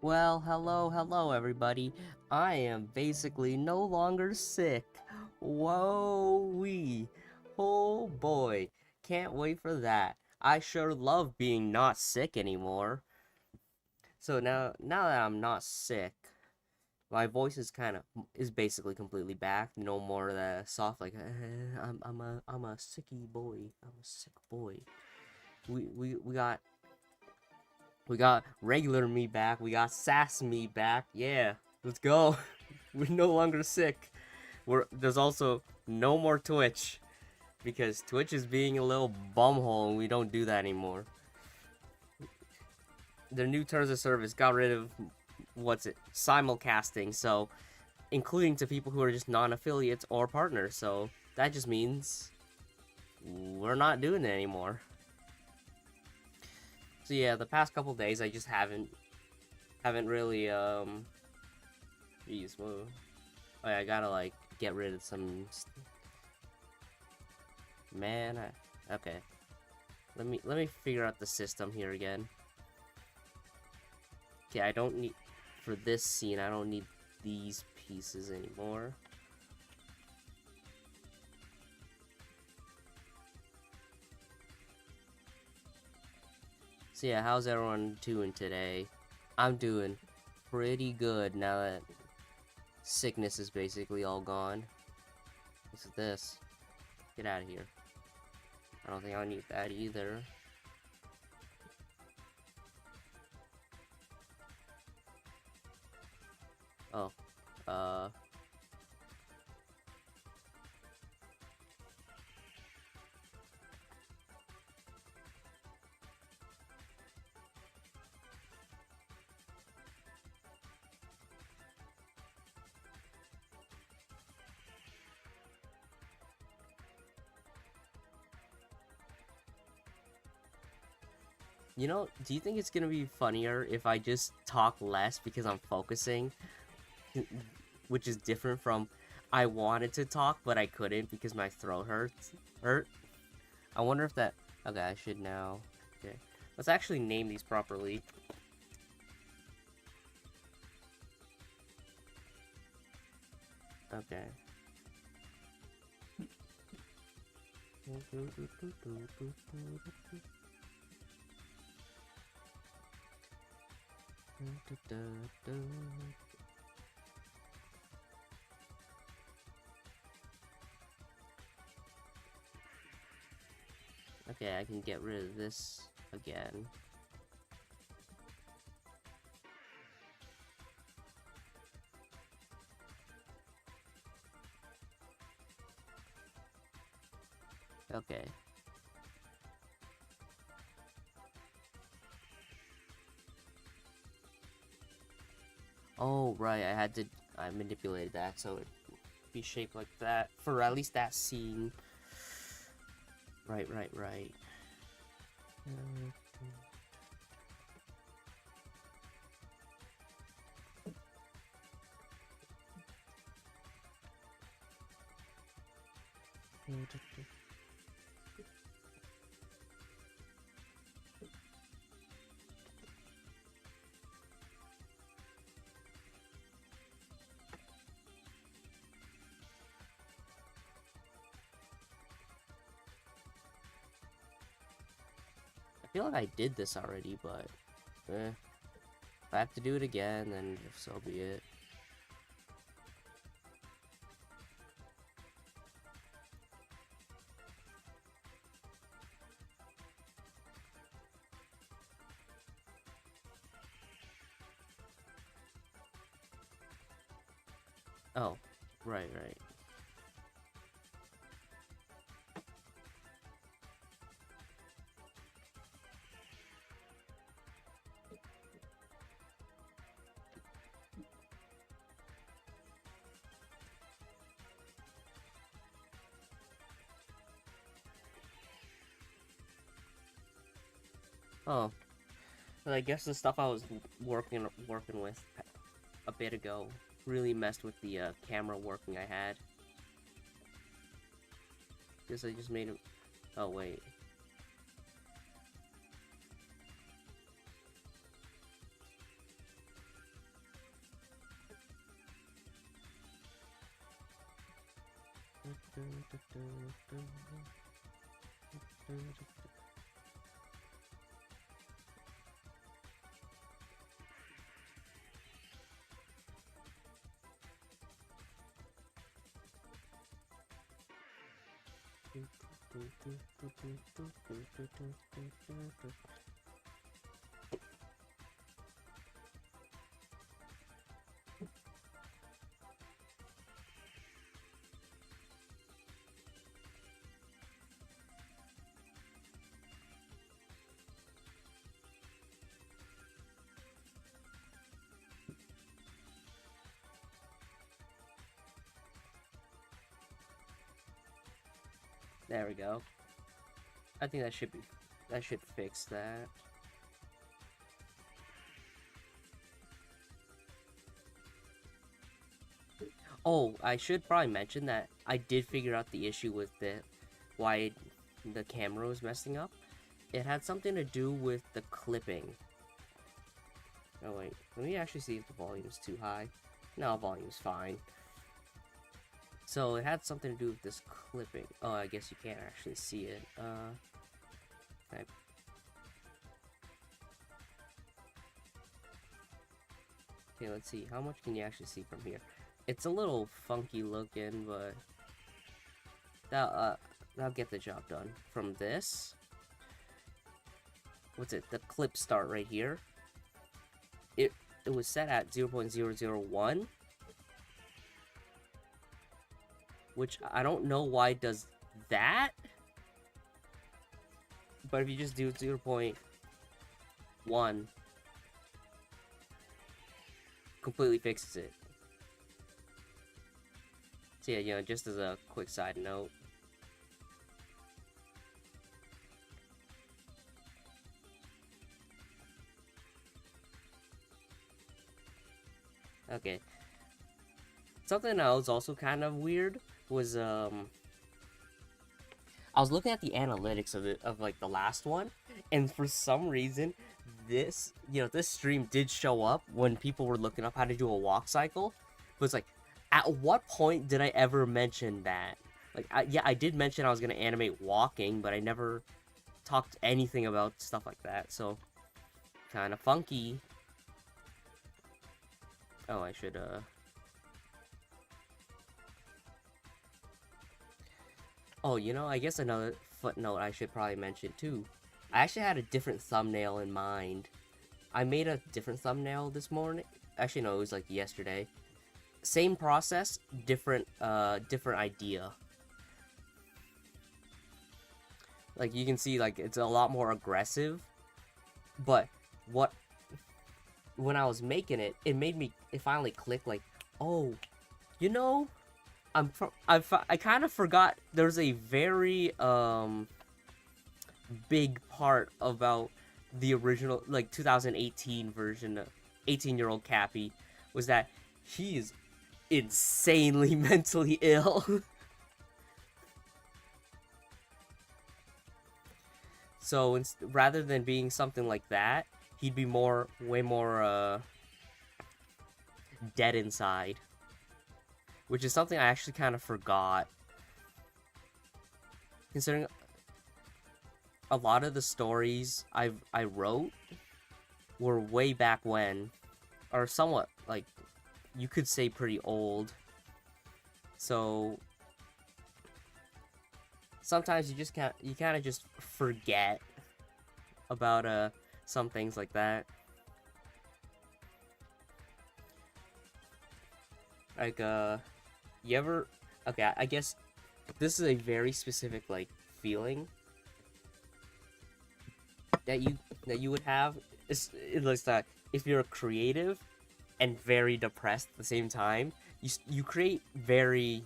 Well, hello everybody. I am basically no longer sick. Whoa-wee. Oh boy. Can't wait for that. I sure love being not sick anymore. So now that I'm not sick, my voice is basically completely back. No more that soft like I'm a sicky boy. I'm a sick boy. We got regular me back. We got sass me back. Yeah, let's go. We're no longer sick. There's also no more Twitch because Twitch is being a little bumhole and we don't do that anymore. Their new terms of service got rid of simulcasting, so including to people who are just non-affiliates or partners. So that just means we're not doing it anymore. So yeah, the past couple days I just haven't really Jeez, whoa. Oh yeah, I gotta like get rid of some. Man, okay. Let me figure out the system here again. Okay, I don't need for this scene. I don't need these pieces anymore. So yeah, how's everyone doing today? I'm doing pretty good now that sickness is basically all gone. What's this? Get out of here. I don't think I need that either. Oh, you know, do you think it's gonna be funnier if I just talk less because I'm focusing? Which is different from I wanted to talk but I couldn't because my throat hurt. I wonder if that. Okay, I should now. Okay, let's actually name these properly. Okay. Okay, I can get rid of this again. Okay. Oh, right, I manipulated that so it'd be shaped like that for at least that scene. Right. I feel like I did this already, but if I have to do it again, then so be it. Oh, right. Oh, but I guess the stuff I was working with a bit ago really messed with the camera working I had. Guess I just made it. Oh wait. There we go. I think that should fix that. Oh, I should probably mention that I did figure out the issue with why the camera was messing up. It had something to do with the clipping. Oh wait, let me actually see if the volume's too high. No, volume's fine. So it had something to do with this clipping. Oh, I guess you can't actually see it. Okay. Okay, let's see. How much can you actually see from here? It's a little funky looking, but that'll get the job done. From this, what's it? The clip start right here. It was set at 0.001. Which I don't know why it does that. But if you just do 0.1, completely fixes it. So yeah, you know, just as a quick side note. Okay. Something that was also kind of weird was I was looking at the analytics of like the last one, and for some reason this stream did show up when people were looking up how to do a walk cycle. But it's like, at what point did I ever mention that? Like, yeah, I did mention I was gonna animate walking, but I never talked anything about stuff like that, so kind of funky. Oh, I should Oh, you know, I guess another footnote I should probably mention too. I actually had a different thumbnail in mind. I made a different thumbnail this morning. Actually, no, it was like yesterday. Same process, different idea. Like, you can see, like, it's a lot more aggressive. But when I was making it, it finally clicked, like, oh, you know, I kind of forgot there's a very big part about the original, like, 2018 version of 18-year-old Cappy, was that he is insanely mentally ill. So rather than being something like that, he'd be way more dead inside. Which is something I actually kind of forgot. Considering a lot of the stories I wrote were way back when, or somewhat, like, you could say pretty old. So sometimes you kind of just forget about some things like that. Like, you ever... Okay, I guess this is a very specific, like, feeling that you would have. It looks like if you're creative and very depressed at the same time, you create very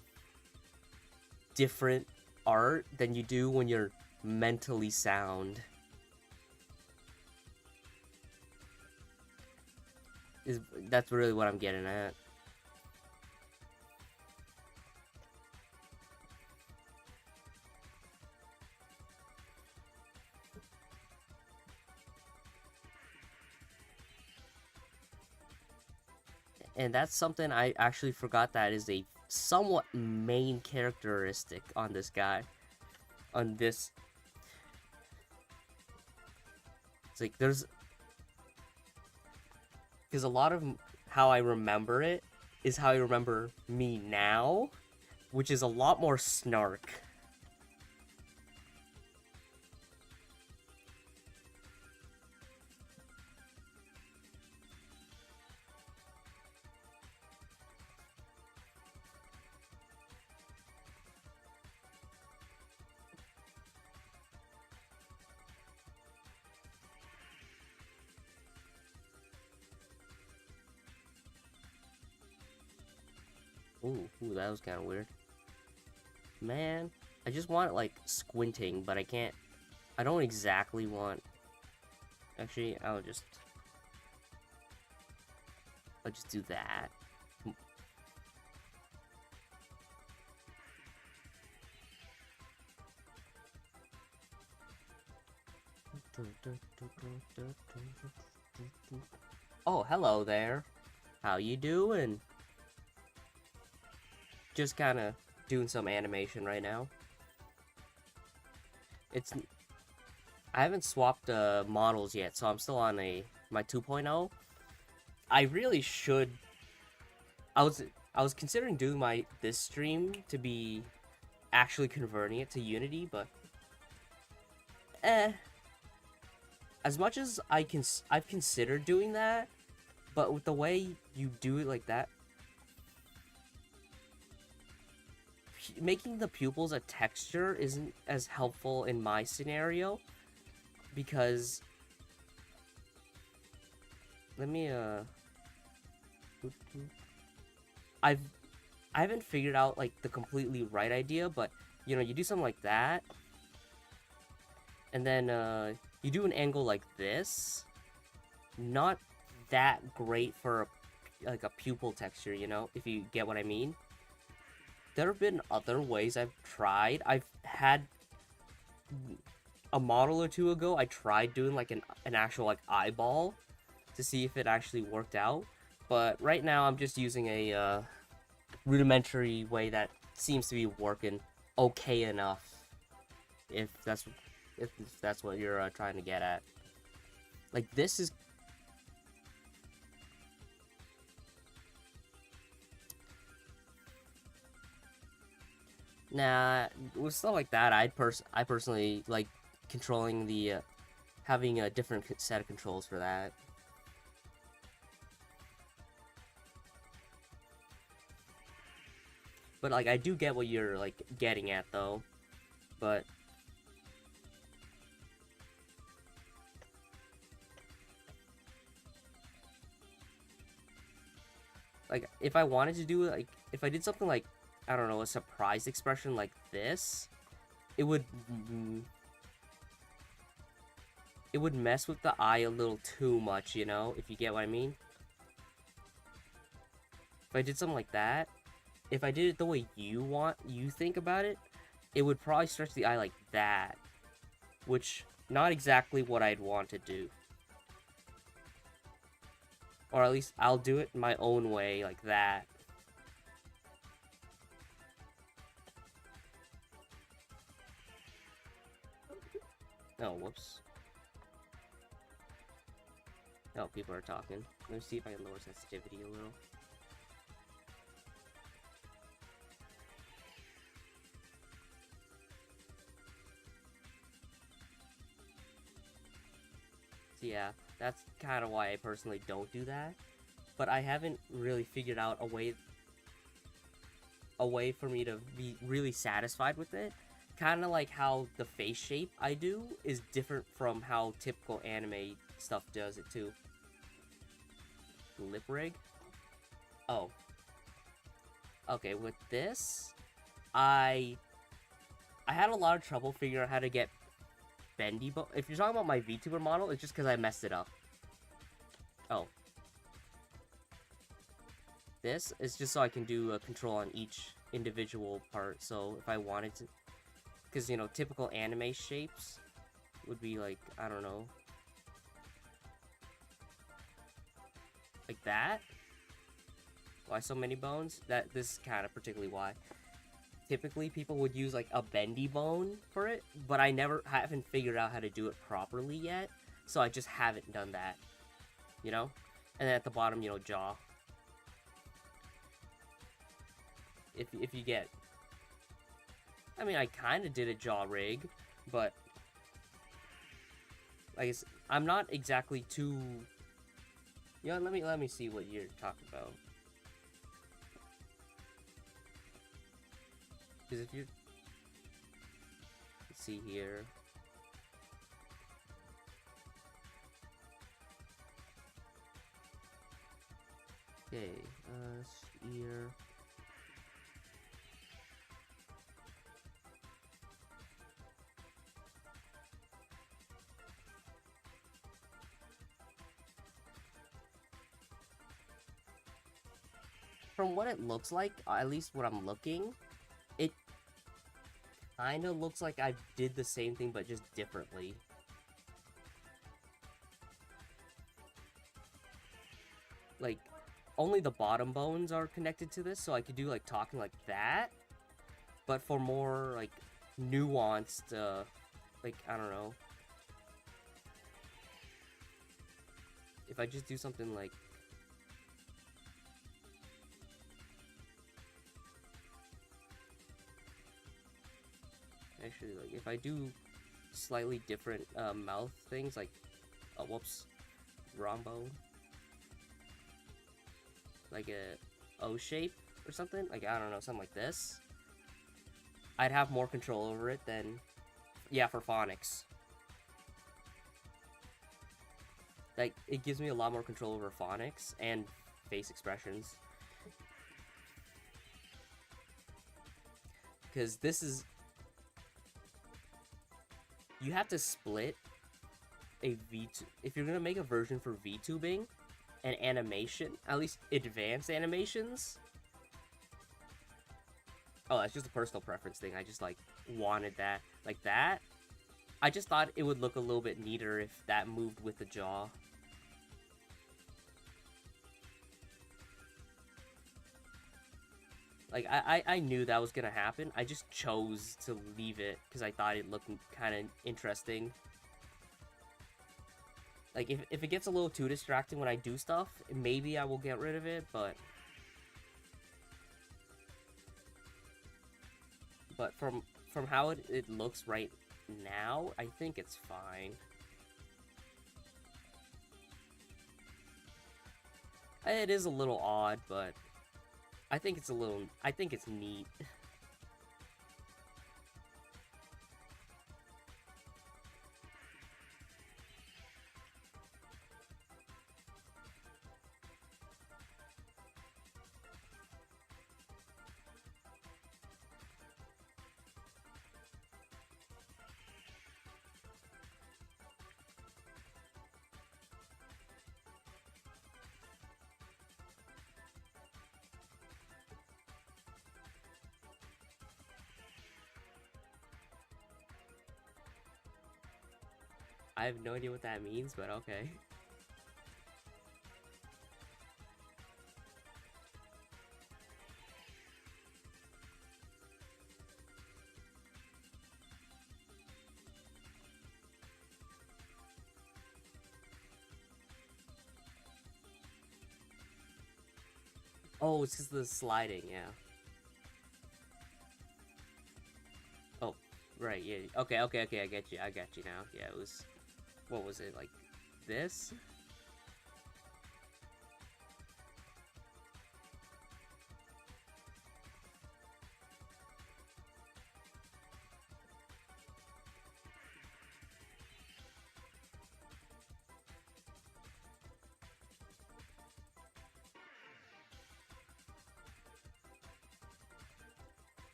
different art than you do when you're mentally sound. That's really what I'm getting at. And that's something I actually forgot that is a somewhat main characteristic on this guy. On this, it's like there's, because a lot of how I remember it is how I remember me now, which is a lot more snark. Ooh, that was kind of weird. Man, I just want, like, squinting, but I can't. I don't exactly want... Actually, I'll just do that. Oh, hello there. How you doing? Just kind of doing some animation right now. I haven't swapped models yet, so I'm still on my 2.0. I really should. I was considering doing this stream to be actually converting it to Unity, but as much as I've considered doing that, but with the way you do it like that, making the pupils a texture isn't as helpful in my scenario, because let me I haven't figured out like the completely right idea, but you know, you do something like that, and then you do an angle like this. Not that great for like a pupil texture, you know, if you get what I mean. There have been other ways I've tried. I've had a model or two ago, I tried doing like an actual like eyeball to see if it actually worked out. But right now I'm just using a rudimentary way that seems to be working okay enough. If that's what you're trying to get at. Like this is. Nah, with stuff like that, I personally like controlling the, having a different set of controls for that. But like, I do get what you're like getting at though, but like if I wanted to do like, if I did something like, I don't know, a surprise expression like this, it would mess with the eye a little too much, you know, if you get what I mean. If I did something like that, if I did it the way you think about it, it would probably stretch the eye like that, which not exactly what I'd want to do. Or at least I'll do it my own way, like that. Oh, whoops. Oh, people are talking. Let me see if I can lower sensitivity a little. So yeah, that's kind of why I personally don't do that. But I haven't really figured out a way for me to be really satisfied with it. Kind of like how the face shape I do is different from how typical anime stuff does it too. Lip rig? Oh. Okay, with this, I had a lot of trouble figuring out how to get bendy, but if you're talking about my VTuber model, it's just because I messed it up. Oh. This is just so I can do a control on each individual part, so if I wanted to, because, you know, typical anime shapes would be like, I don't know, like that. Why so many bones? This is kind of particularly why. Typically, people would use like a bendy bone for it, but I haven't figured out how to do it properly yet, so I just haven't done that, you know? And then at the bottom, you know, jaw. If you get... I mean, I kind of did a jaw rig, but... I guess I'm not exactly too... You know, let me see what you're talking about. Because if you... Let's see here... Okay, ear... From what it looks like, at least what I'm looking, it kind of looks like I did the same thing, but just differently. Like, only the bottom bones are connected to this, so I could do, like, talking like that. But for more, like, nuanced, like, I don't know. If I just do something like... Actually, like, if I do slightly different mouth things, like, oh, whoops, rhombo, like a O shape or something, like, I don't know, something like this, I'd have more control over it than, yeah, for phonics. Like, it gives me a lot more control over phonics and face expressions. Because this is... You have to split a VTube. If you're going to make a version for VTubing and animation, at least advanced animations... Oh, that's just a personal preference thing. I just, like, wanted that. Like that. I just thought it would look a little bit neater if that moved with the jaw. Like, I knew that was gonna happen. I just chose to leave it because I thought it looked kind of interesting. Like, if it gets a little too distracting when I do stuff, maybe I will get rid of it, but... But from how it looks right now, I think it's fine. It is a little odd, but... I think it's neat. I have no idea what that means, but okay. Oh, it's just the sliding, yeah. Oh, right, yeah. Okay, I get you now. Yeah, it was... What was it, like, this?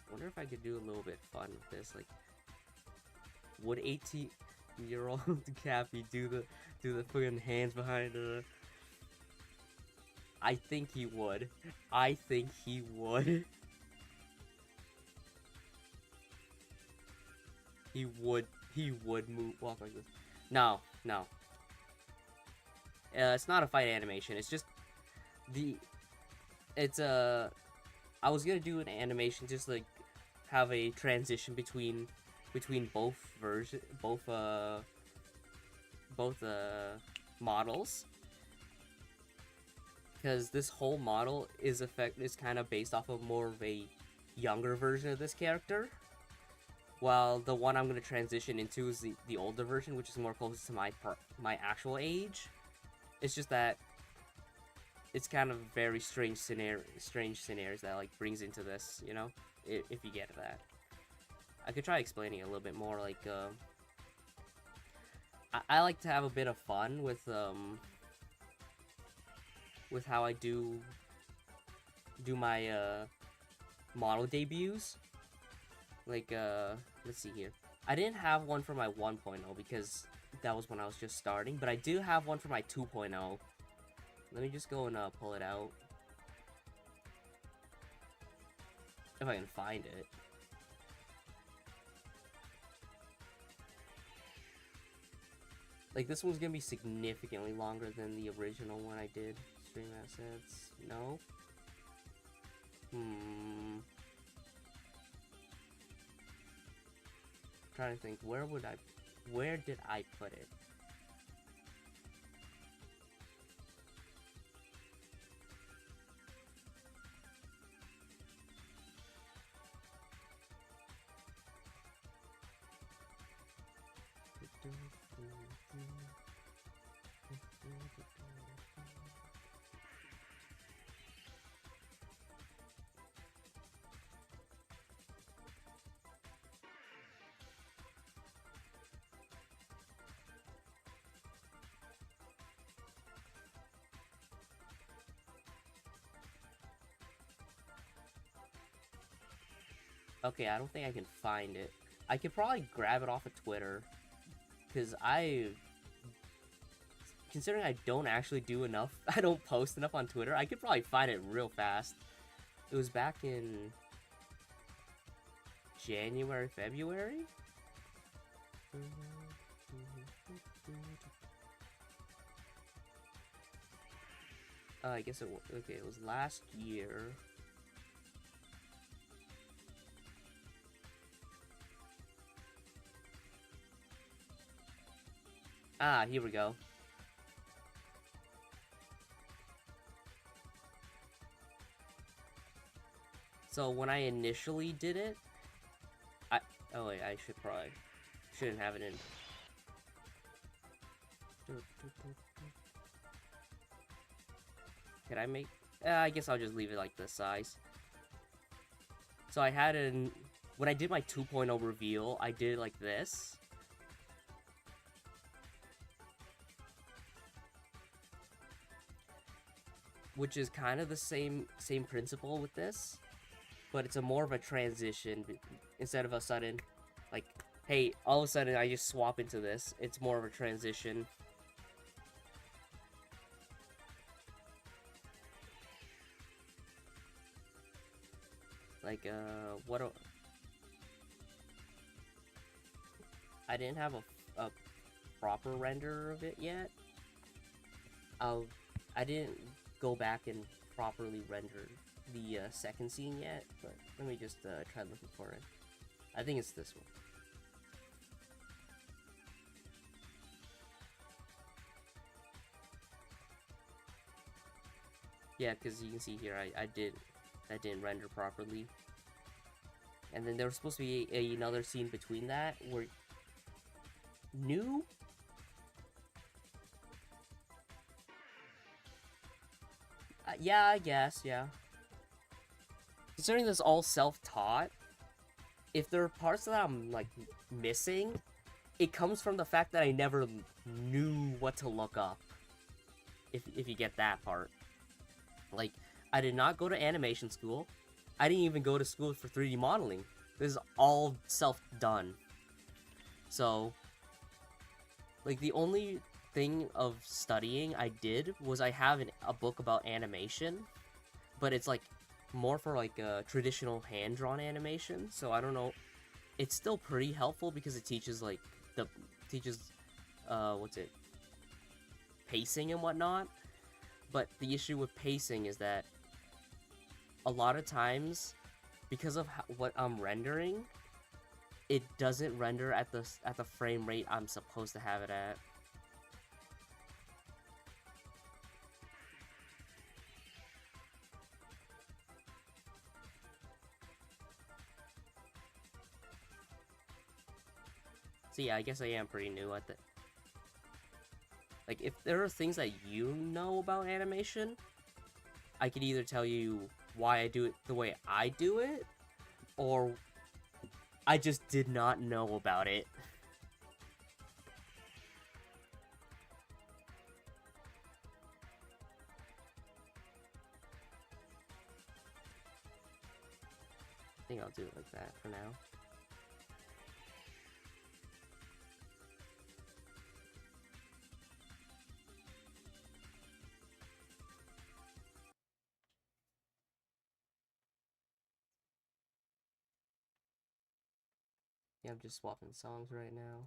I wonder if I could do a little bit fun with this, like... Would 18-year-old Cappy do the fucking hands behind the... I think he would. I think he would. He would walk like this. No. It's not a fight animation, it's just... it's I was gonna do an animation just like have a transition between both models, because this whole model is kind of based off of more of a younger version of this character, while the one I'm gonna transition into is the older version, which is more close to my actual age. It's just that it's kind of very strange scenarios that like brings into this, you know, if you get that. I could try explaining it a little bit more. Like, I like to have a bit of fun with how I do my model debuts. Like, let's see here. I didn't have one for my 1.0 because that was when I was just starting, but I do have one for my 2.0. Let me just go and pull it out. If I can find it. Like, this one's gonna be significantly longer than the original one I did. Stream assets. No. Trying to think, where did I put it? Okay, I don't think I can find it. I could probably grab it off of Twitter, because considering I don't actually do enough, I don't post enough on Twitter, I could probably find it real fast. It was back in January, February? I guess it was last year. Ah, here we go. So when I initially did it, oh wait, I shouldn't have it in. Can I make? I guess I'll just leave it like this size. So I had when I did my 2.0 reveal, I did it like this. Which is kind of the same principle with this, but it's more of a transition. Instead of a sudden, like, hey, all of a sudden I just swap into this. It's more of a transition. Like, I didn't have a proper render of it yet. I didn't go back and properly render the second scene yet, but let me just try looking for it. I think it's this one. Yeah, because you can see here, I didn't render properly. And then there was supposed to be another scene between that, where... New? Yeah, I guess, yeah. Considering this all self-taught, if there are parts that I'm, like, missing, it comes from the fact that I never knew what to look up. If you get that part. Like, I did not go to animation school. I didn't even go to school for 3D modeling. This is all self-done. So, like, the only thing of studying I did was I have a book about animation, but it's like more for like a traditional hand-drawn animation, so I don't know. It's still pretty helpful because it teaches like pacing and whatnot. But the issue with pacing is that a lot of times, because of what I'm rendering, it doesn't render at the frame rate I'm supposed to have it at. So yeah, I guess I am pretty new at the... Like, if there are things that you know about animation, I could either tell you why I do it the way I do it, or I just did not know about it. I think I'll do it like that for now. Yeah, I'm just swapping songs right now.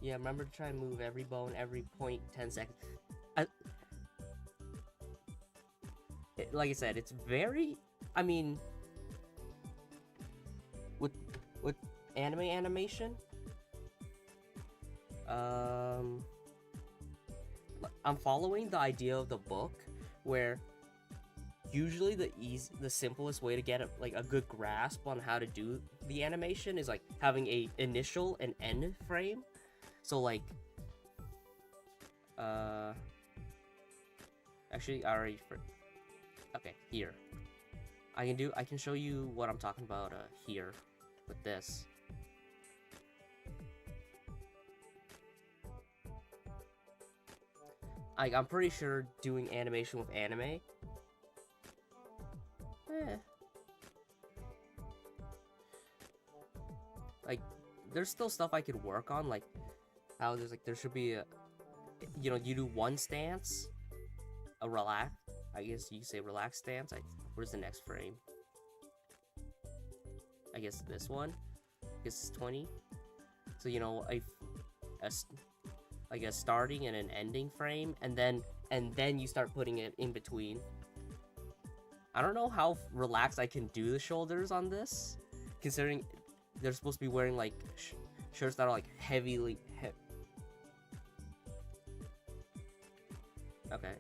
Yeah, remember to try and move every bone every 0.10 seconds. Like I said, it's very... I mean... With anime animation... I'm following the idea of the book, where usually the simplest way to get a good grasp on how to do the animation is like having a initial and end frame. So like, actually I already okay, here. I can show you what I'm talking about here with this. I'm pretty sure doing animation with anime, like, there's still stuff I could work on, like how there should be a, you do one stance, a relax, I guess you say relax stance. Where's the next frame? I guess this one. I guess it's 20. So like a starting and an ending frame, and then you start putting it in between. I don't know how relaxed I can do the shoulders on this, considering they're supposed to be wearing like shirts that are like heavily okay.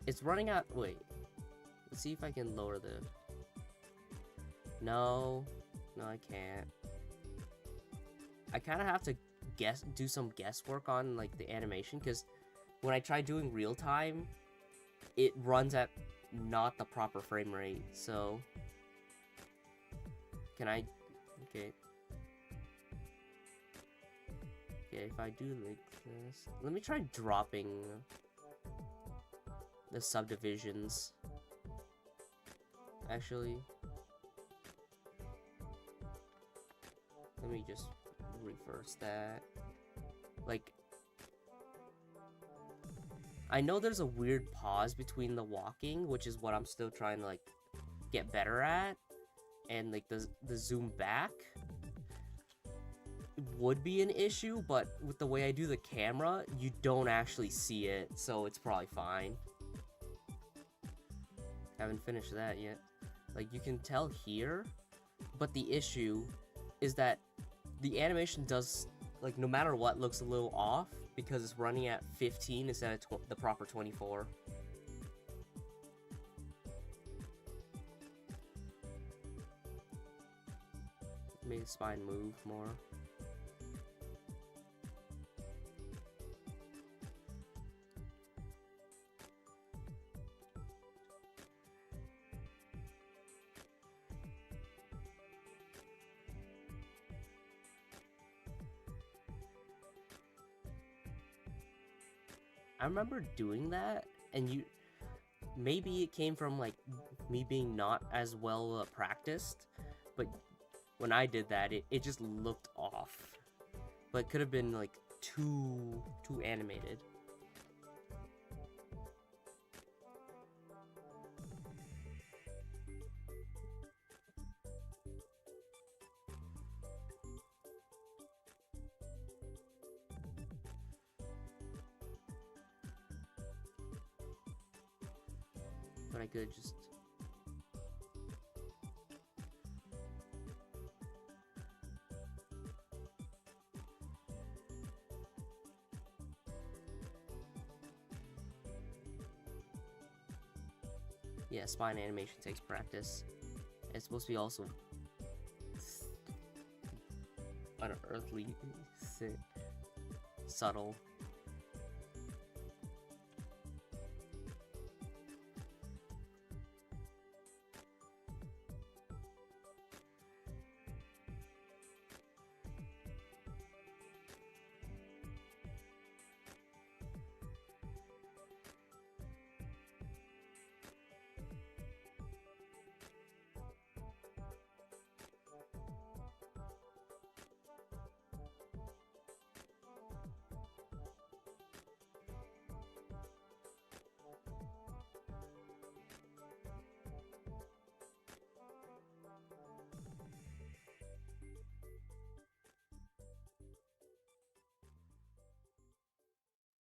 It's running out. Wait, let's see if I can lower the... No, I can't. I kind of have to do some guesswork on like the animation, because when I try doing real time, it runs at not the proper frame rate. So can I... Okay, if I do like this, let me try dropping the subdivisions. Actually, let me just reverse that. Like, I know there's a weird pause between the walking, which is what I'm still trying to like get better at, and like the zoom back would be an issue, but with the way I do the camera, you don't actually see it, so it's probably fine. Haven't finished that yet. Like, you can tell here, but the issue is that the animation does, like, no matter what, looks a little off because it's running at 15 instead of the proper 24. Make the spine move more. I remember doing that, and maybe it came from like me being not as well practiced, but when I did that, it just looked off. But it could have been like too animated. But I could just... Yeah, spine animation takes practice. It's supposed to be also unearthly, subtle.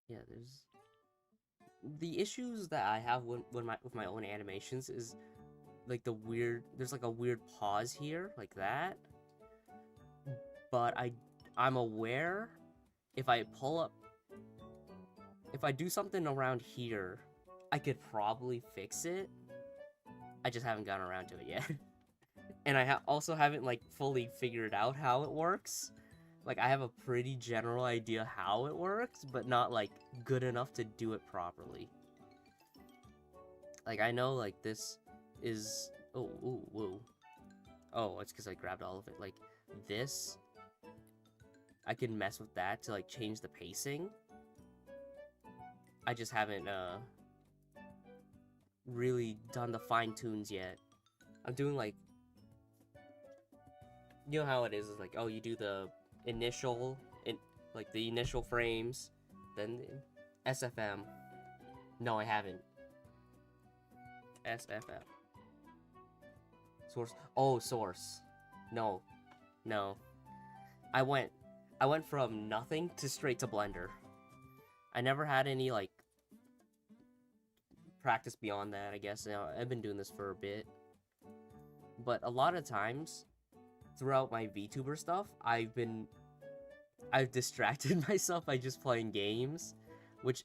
Yeah, there's the issues that I have with my own animations is like there's like a weird pause here like that, but I'm aware if I do something around here, I could probably fix it. I just haven't gotten around to it yet. And I also haven't like fully figured out how it works. Like, I have a pretty general idea how it works, but not, like, good enough to do it properly. Like, I know, like, this is... Oh, ooh, whoa. Oh, it's because I grabbed all of it. Like, this... I can mess with that to, like, change the pacing. I just haven't, really done the fine-tunes yet. I'm doing, like... You know how it is like, oh, you do the... initial, like the initial frames, then the SFM. No, I haven't. SFM. Source. Oh, source. No. I went from nothing to straight to Blender. I never had any, like, practice beyond that, I guess. Now, I've been doing this for a bit. But a lot of times, throughout my VTuber stuff, I've distracted myself by just playing games, which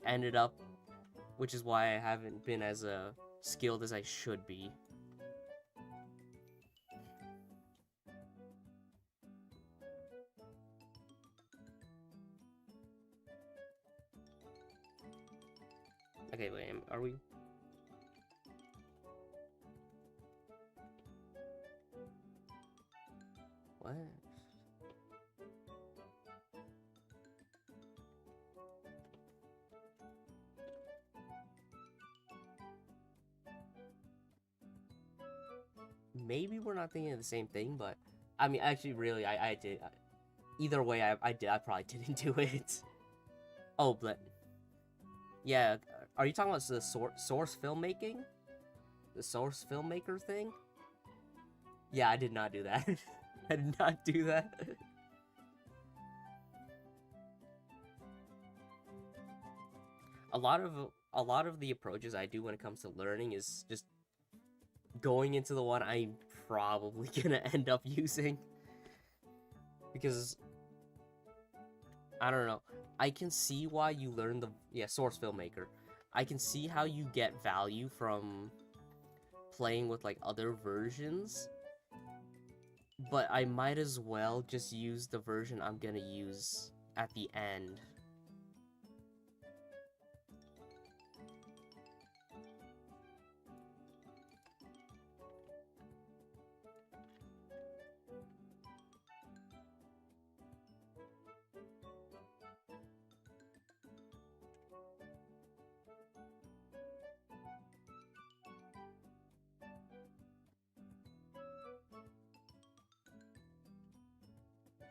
is why I haven't been as skilled as I should be. Okay, wait, are we... What? Maybe we're not thinking of the same thing, but... I mean, actually, really, I did... Either way, I probably didn't do it. Oh, but... Yeah, are you talking about the source filmmaking? The source filmmaker thing? Yeah, I did not do that. I did not do that. A lot of the approaches I do when it comes to learning is just going into the one I'm probably gonna end up using. Because I don't know. I can see why you learn source filmmaker. I can see how you get value from playing with like other versions, but I might as well just use the version I'm gonna use at the end.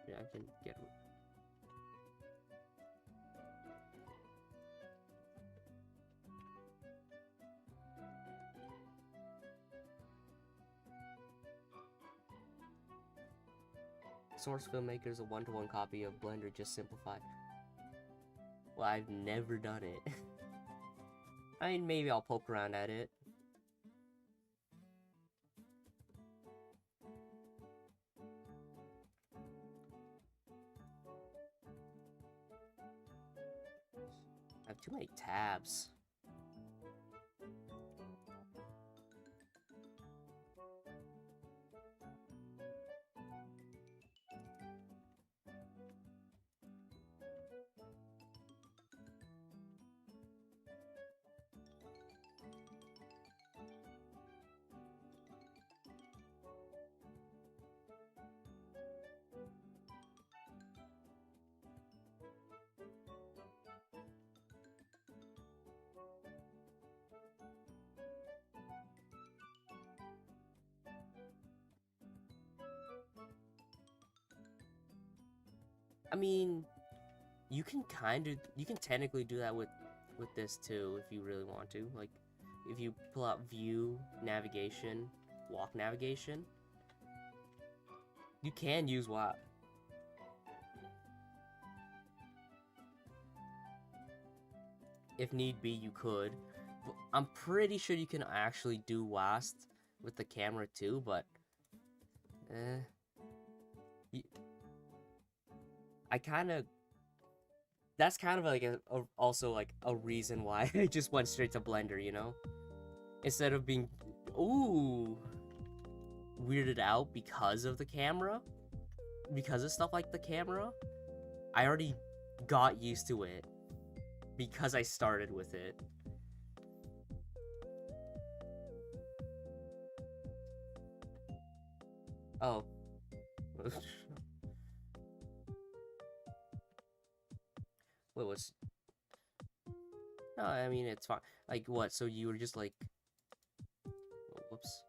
Yeah, I can get... Source Filmmaker is a one-to-one copy of Blender, just simplified. Well, I've never done it. I mean, maybe I'll poke around at it. I have too many tabs. I mean, you can technically do that with this too if you really want to. Like, if you pull out view, navigation, walk navigation, you can use WAP. If need be, you could. But I'm pretty sure you can actually do WASD with the camera too, but that's kind of like also like a reason why I just went straight to Blender, you know? Instead of being weirded out because of the camera, because of stuff like the camera, I already got used to it because I started with it. Oh. Wait, what's... No, I mean, it's fine. Like, what? So you were just, like... Whoops.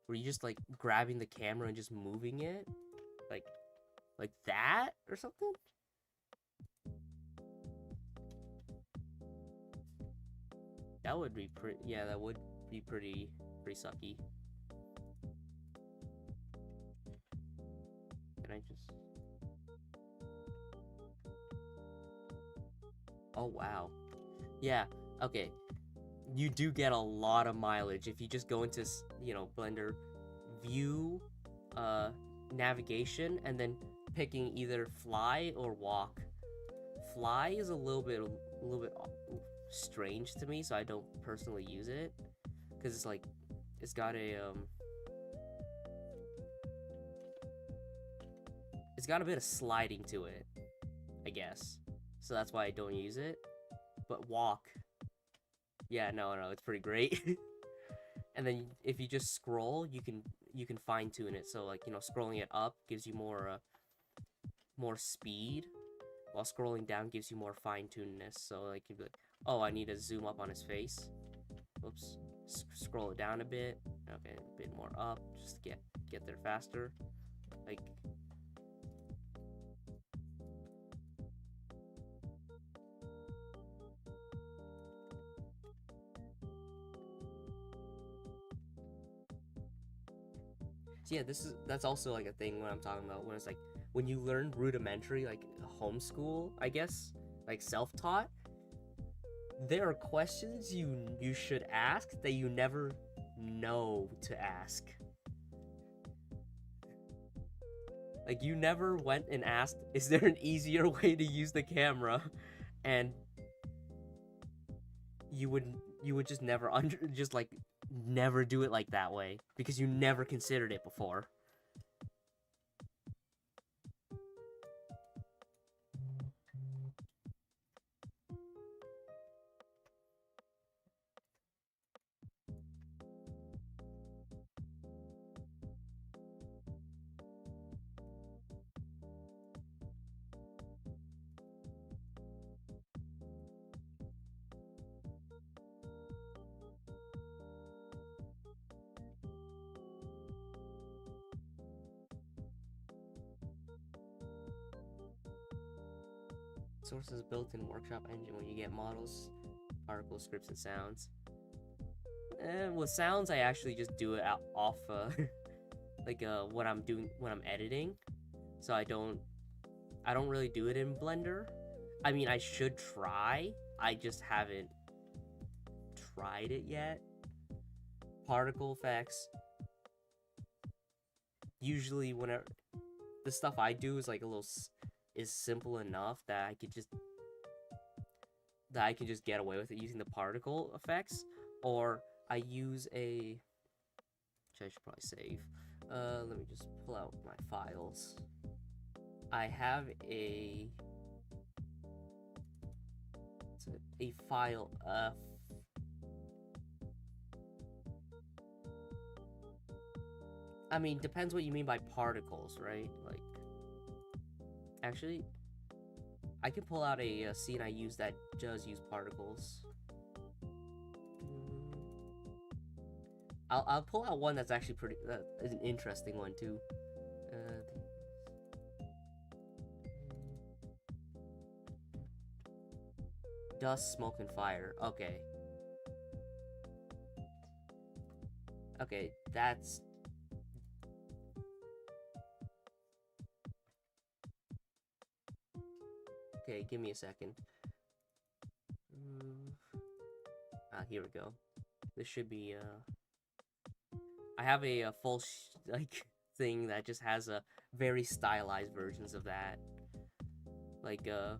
Were you just, like, grabbing the camera and just moving it? Like that? Or something? That would be pretty... Yeah, that would be pretty sucky. Can I just... Oh, wow. Yeah, okay. You do get a lot of mileage if you just go into, you know, Blender, view, navigation, and then picking either fly or walk. Fly is a little bit strange to me, so I don't personally use it, because it's like, it's got a, it's got a bit of sliding to it, I guess. So that's why I don't use it. But walk, yeah, no, it's pretty great. And then if you just scroll, you can fine tune it. So like, you know, scrolling it up gives you more speed, while scrolling down gives you more fine tunedness. So like, you'd be like, oh, I need to zoom up on his face. Oops, scroll it down a bit. Okay, a bit more up, just to get there faster. Like. So yeah, that's also like a thing when I'm talking about when it's like when you learn rudimentary, like homeschool, I guess, like self-taught, there are questions you should ask that you never know to ask. Like, you never went and asked, is there an easier way to use the camera? And you would just never never do it like that way because you never considered it before. Sources built-in workshop engine when you get models, articles, scripts, and sounds. With sounds, I actually just do it off like what I'm editing. So I don't really do it in Blender. I mean, I should try. I just haven't tried it yet. Particle effects. Usually, whenever the stuff I do is like is simple enough that I can just get away with it using the particle effects, or I use a. Which I should probably save. Let me just pull out my files. I have a file. I mean, depends what you mean by particles, right? Like, actually, I can pull out a scene I use that does use particles. I'll pull out one that's actually pretty an interesting one too. Dust, smoke, and fire. Okay. Okay, that's. Okay, give me a second. Here we go. This should be I have a full like thing that just has a very stylized versions of that. Like do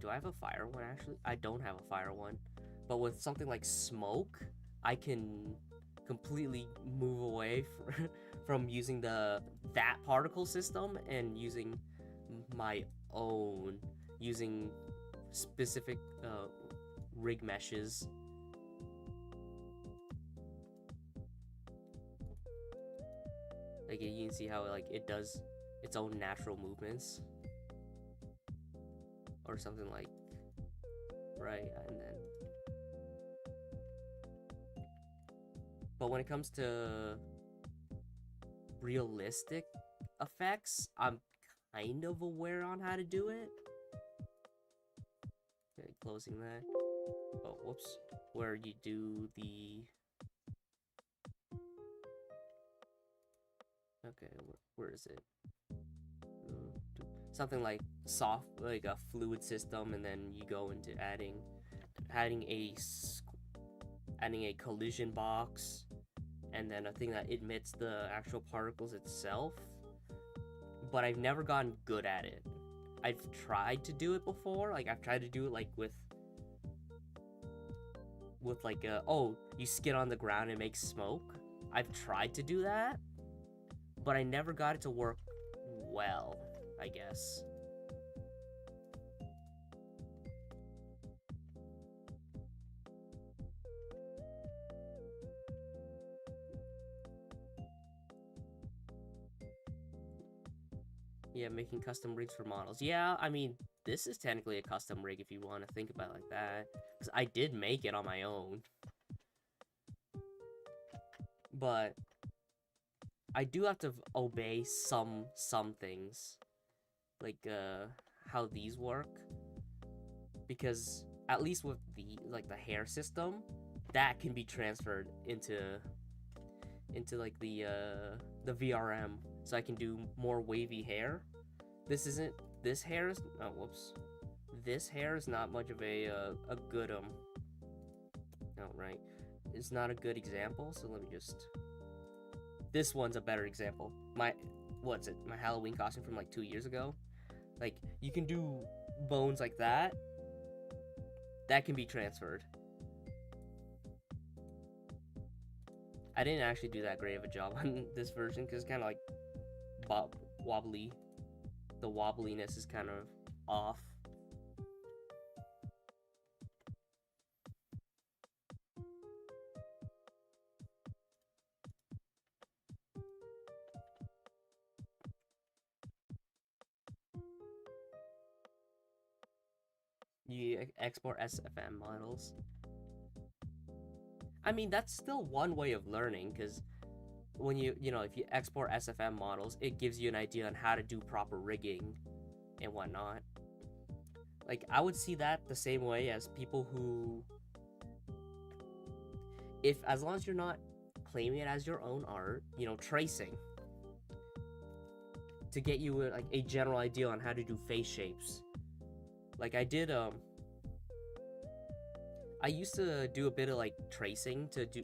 I have a fire one actually? I don't have a fire one. But with something like smoke, I can completely move away from using that particle system and using my own, using specific rig meshes. Like you can see how like it does its own natural movements or something like, right? And then but when it comes to realistic effects, I'm kind of aware on how to do it. Okay, closing that. Oh, whoops. Where you do the... Okay, where is it? Something like soft, like a fluid system, and then you go into adding a collision box, and then a thing that emits the actual particles itself. But I've never gotten good at it. I've tried to do it before. Like I've tried to do it like with like oh, you skid on the ground and make smoke. I've tried to do that, but I never got it to work well, I guess. Yeah, making custom rigs for models. Yeah, I mean, this is technically a custom rig if you want to think about it like that. Because I did make it on my own. But I do have to obey some things. Like, how these work. Because at least with the, like, the hair system, that can be transferred into like the VRM, so I can do more wavy hair. This hair is, oh whoops, this hair is not much of a good oh right, it's not a good example. So let me just, this one's a better example. My Halloween costume from like 2 years ago. Like you can do bones like that can be transferred. I didn't actually do that great of a job on this version because it's kind of like wobbly. The wobbliness is kind of off. You export SFM models. I mean, that's still one way of learning, because when you know, if you export SFM models, it gives you an idea on how to do proper rigging and whatnot. Like, I would see that the same way as people who, as long as you're not claiming it as your own art, you know, tracing to get you like a general idea on how to do face shapes. Like I used to do a bit of like tracing to do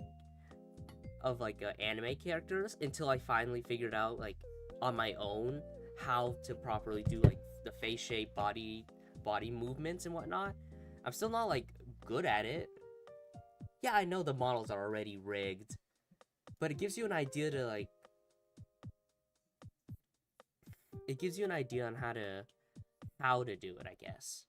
of like anime characters until I finally figured out like on my own how to properly do like the face shape, body movements and whatnot. I'm still not like good at it. Yeah, I know the models are already rigged, but it gives you an idea to like it gives you an idea on how to do it, I guess.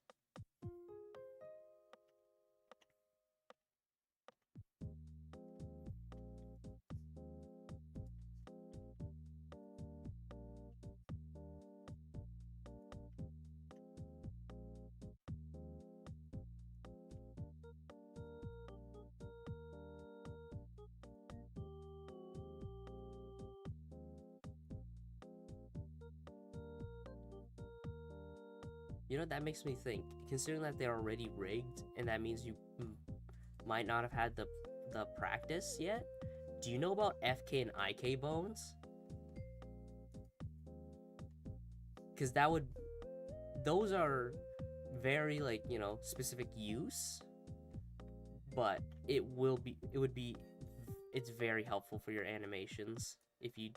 You know, that makes me think, considering that they're already rigged, and that means you might not have had the practice yet. Do you know about FK and IK bones? Because those are very like, you know, specific use, but it's very helpful for your animations if you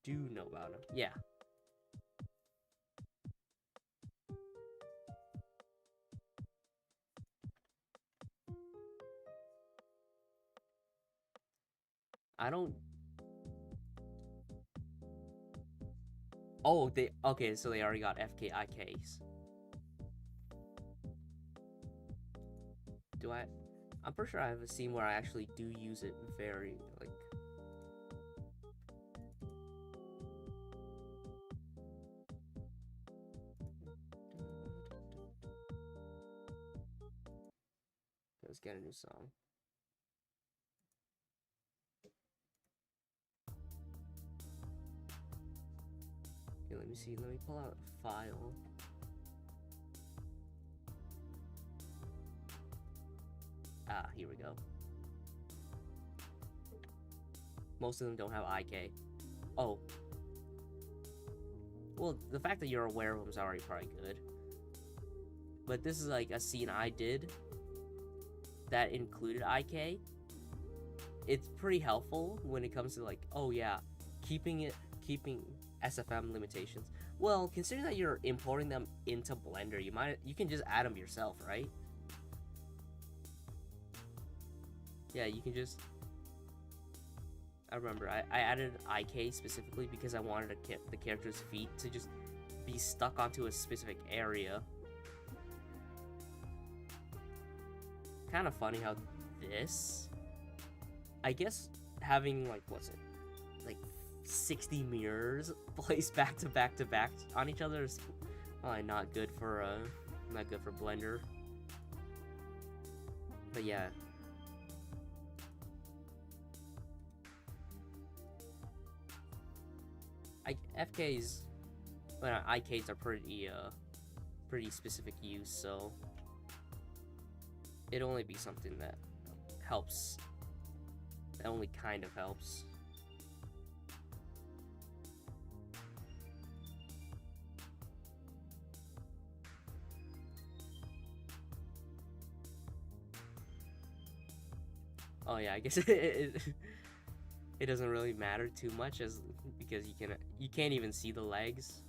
do know about them. Yeah. I don't. Oh, okay, so they already got FKIKs. Do I? I'm pretty sure I have a scene where I actually do use it very like. Let's get a new song. Okay, let me see. Let me pull out a file. Ah, here we go. Most of them don't have IK. Oh. Well, the fact that you're aware of them is already probably good. But this is like a scene I did that included IK. It's pretty helpful when it comes to like, oh yeah, keeping SFM limitations. Well, considering that you're importing them into Blender, you can just add them yourself, right? Yeah, you can just. I remember I added IK specifically because I wanted the character's feet to just be stuck onto a specific area. Kind of funny how this, I guess, having like, what's it, like 60 mirrors placed back to back on each other is probably not good for Blender. But yeah. FKs, well, IKs are pretty specific use, so it'd only be something that helps. That only kind of helps. Oh yeah, I guess it doesn't really matter too much because you can't even see the legs.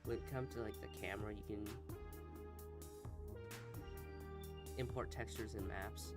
when it comes to like the camera, you can import textures and maps.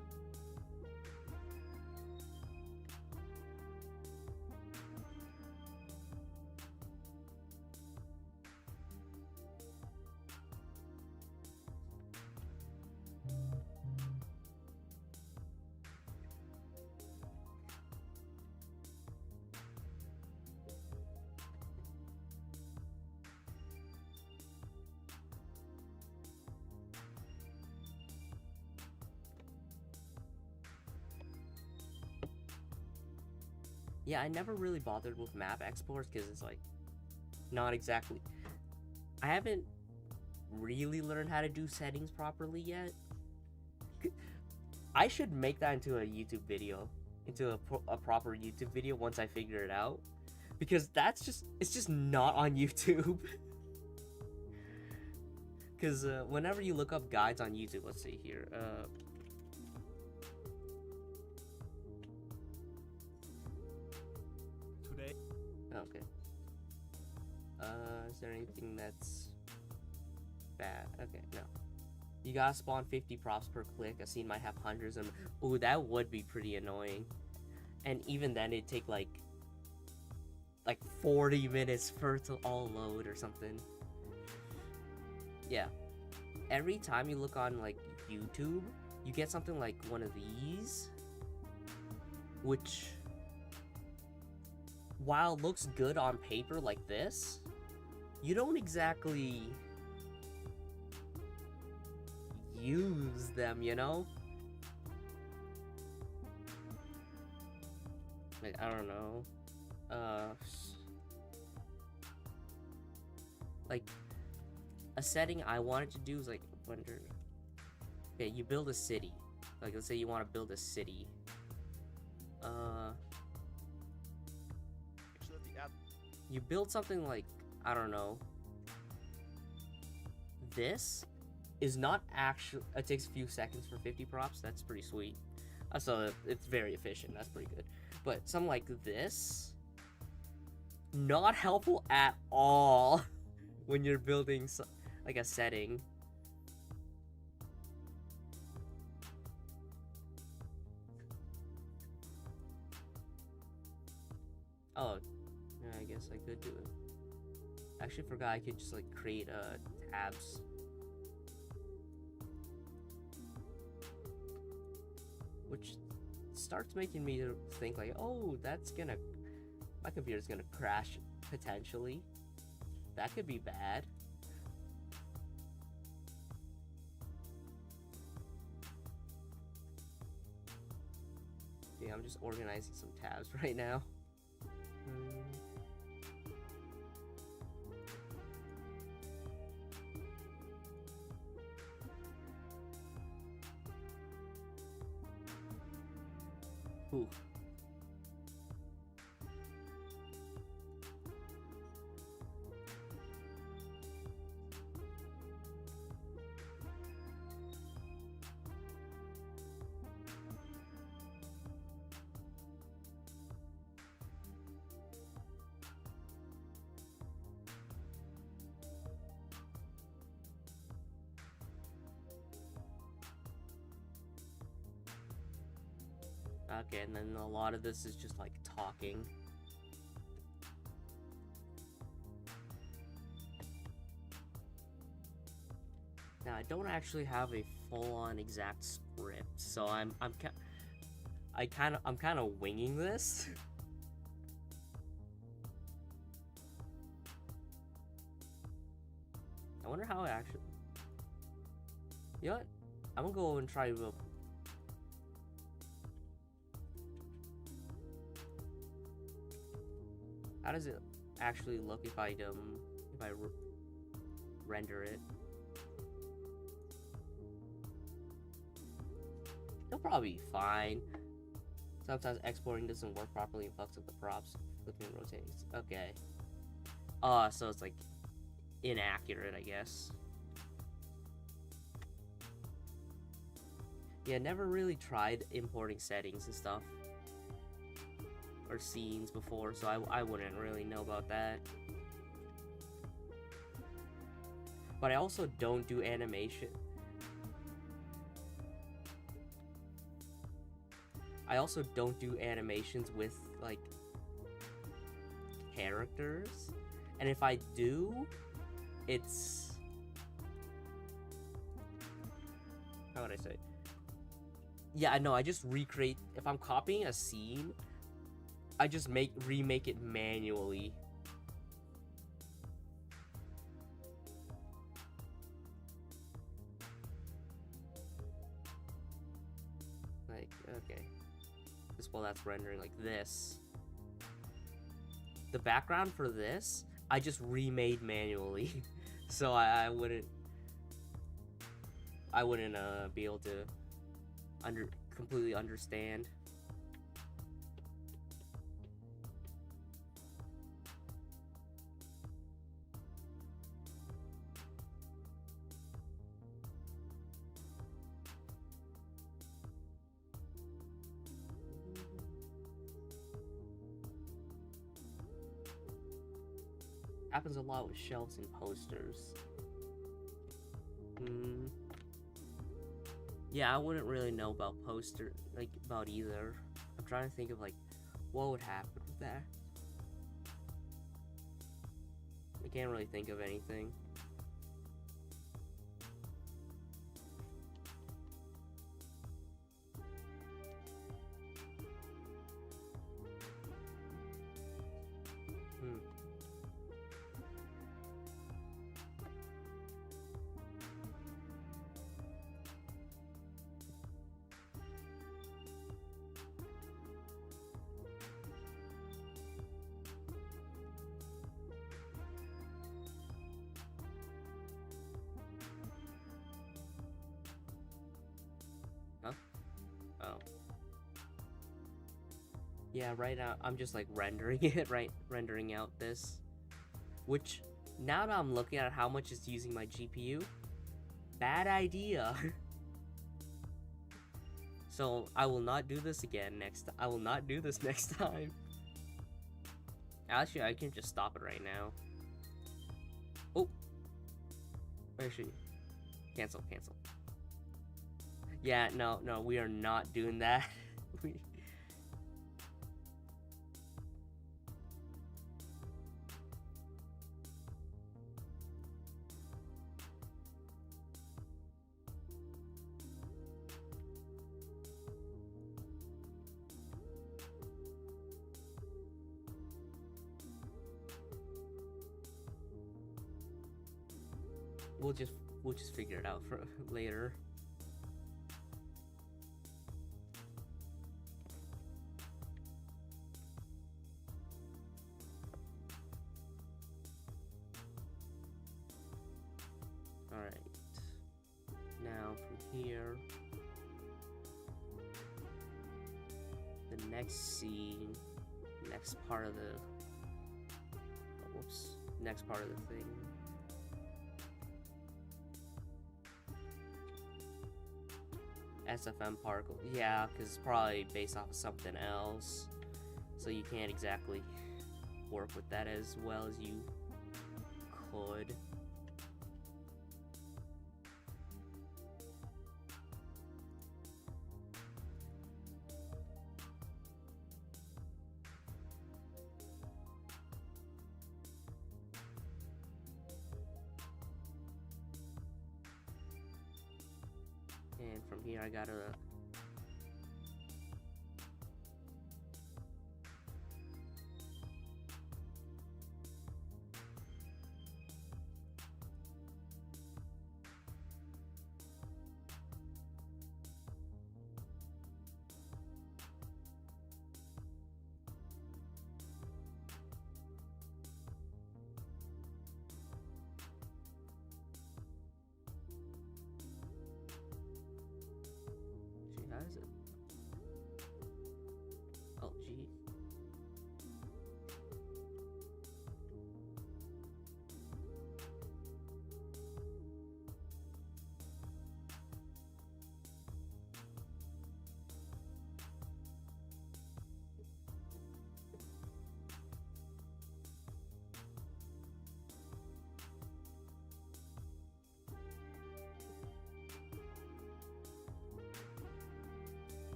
Yeah, I never really bothered with map exports because it's like not exactly. I haven't really learned how to do settings properly yet. I should make that into a YouTube video, into a proper YouTube video once I figure it out, because it's just not on YouTube. Because whenever you look up guides on YouTube, let's see here. Okay. Is there anything that's bad? Okay, no. You gotta spawn 50 props per click. A scene might have hundreds of. Ooh, that would be pretty annoying. And even then, it'd take like 40 minutes for it to all load or something. Yeah. Every time you look on like YouTube, you get something like one of these, which, while it looks good on paper like this, you don't exactly use them, you know? Like, I don't know. Like, a setting I wanted to do is like, wonder. Okay, you build a city. Like, let's say you want to build a city. You build something like, I don't know. This is not actually. It takes a few seconds for 50 props. That's pretty sweet. So it's very efficient. That's pretty good. But something like this, not helpful at all when you're building like a setting. Oh, yeah, I guess I could do it. I actually forgot I could just like create tabs. Which starts making me think like, oh, my computer's gonna crash potentially. That could be bad. Yeah, I'm just organizing some tabs right now. Ooh. Okay, and then a lot of this is just like talking. Now I don't actually have a full-on exact script, so I'm kind of winging this. I wonder how I actually. You know what? I'm gonna go and try to. How does it actually look if I render it? It'll probably be fine. Sometimes exporting doesn't work properly and fucks up the props. Flipping and rotating. Okay. So it's like inaccurate, I guess. Yeah, never really tried importing settings and stuff. Or scenes before, so I wouldn't really know about that. But I also don't do animation. I also don't do animations with, like, characters. And if I do, it's... How would I say? Yeah, I know, I just recreate... If I'm copying a scene, I just remake it manually. Like, okay. Just while that's rendering like this. The background for this, I just remade manually. So I wouldn't be able to completely understand. Happens a lot with shelves and posters. Yeah, I wouldn't really know about about either. I'm trying to think of, like, what would happen with that. I can't really think of anything. Huh? Oh. Yeah, right now I'm just like rendering it, rendering out this. Which, now that I'm looking at how much it's using my GPU, bad idea. So I will not do this again I will not do this next time. Actually, I can just stop it right now. Oh. Actually, cancel. Yeah, no, we are not doing that. We'll just figure it out for later. Alright. Now from here, the next scene, next part of the thing. SFM particle. Yeah, because it's probably based off of something else. So you can't exactly work with that as well as you could. And from here I gotta how is it? Oh, gee.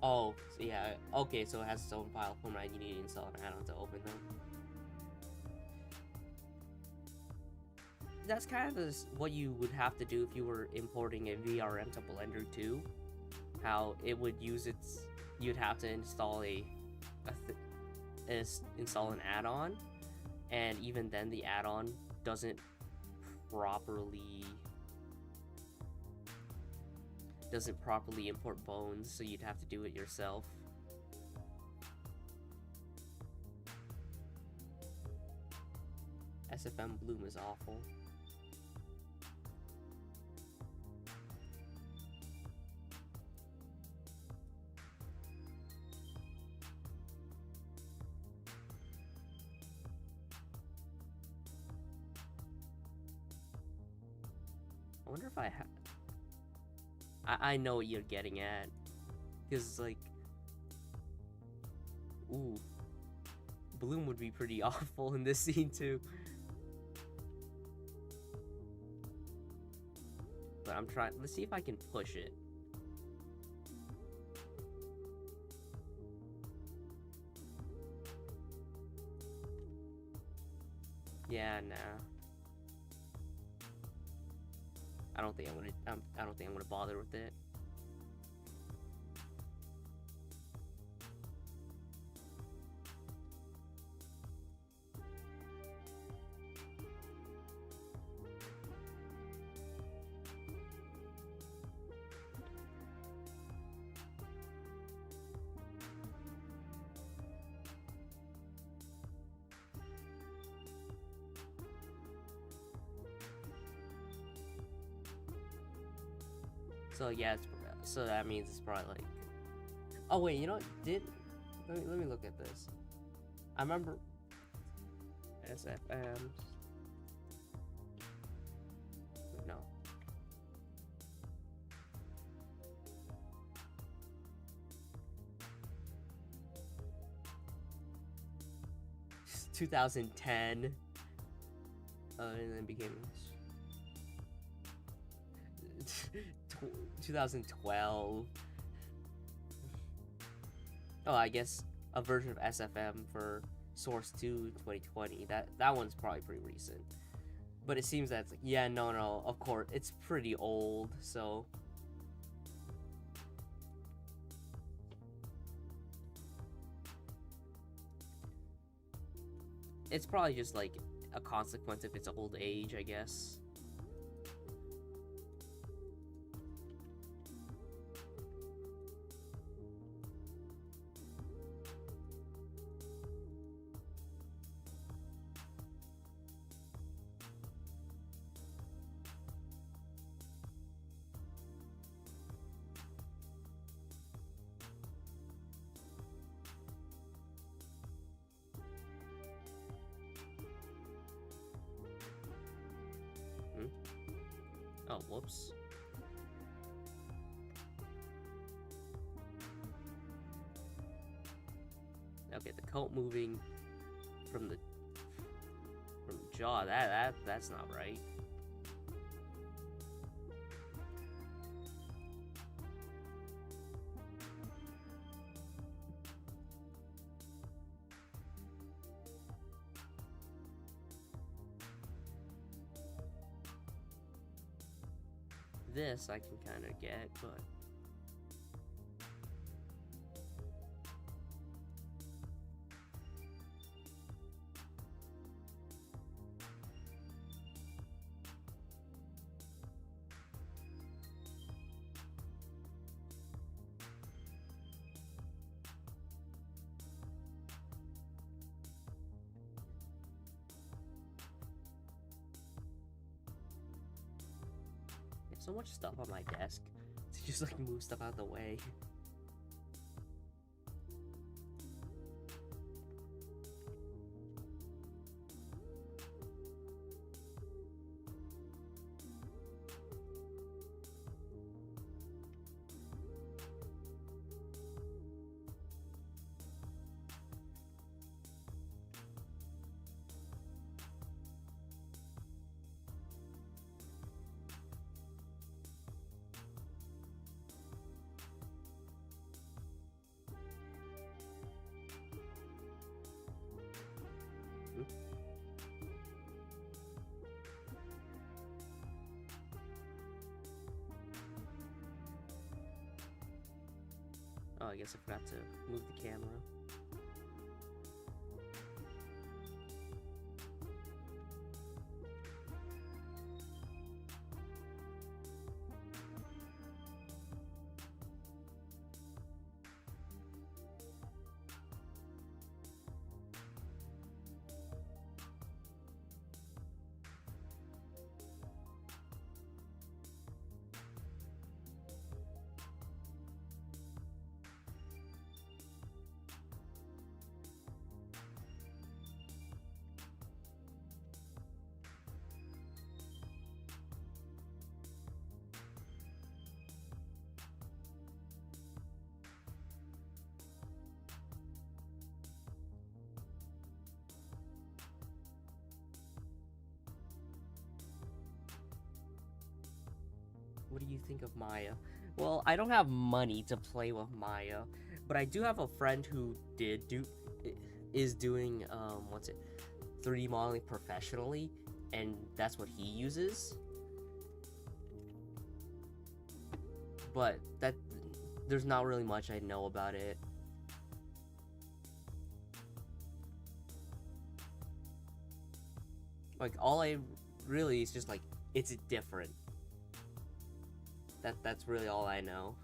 Oh, so yeah. Okay, so it has its own file format. You need to install an add-on to open them. That's kind of what you would have to do if you were importing a VRM to Blender too. How it would use its, you'd have to install install an add-on, and even then the add-on doesn't properly import bones, so you'd have to do it yourself. SFM Bloom is awful. I wonder if I know what you're getting at, because like, ooh, Bloom would be pretty awful in this scene too. But I'm trying. Let's see if I can push it. Yeah, nah. I don't think I'm gonna bother with it. So yeah, so that means it's probably like. Oh wait, you know what? Let me look at this. I remember SFMs. No. 2010. And then became 2012. Oh, I guess a version of SFM for Source 2 2020. That one's probably pretty recent. But it seems that's like, yeah, no, of course, it's pretty old, so. It's probably just like a consequence of its old age, I guess. Oh, whoops. Okay, the coat moving from the jaw. That's not right. This I can kind of get, but so much stuff on my desk to just like move stuff out of the way. Oh, I guess I forgot to move the camera. What do you think of Maya? Well, I don't have money to play with Maya, but I do have a friend who is doing what's it, 3D modeling professionally, and that's what he uses. But there's not really much I know about it. Like all I really is just like it's different. That's really all I know.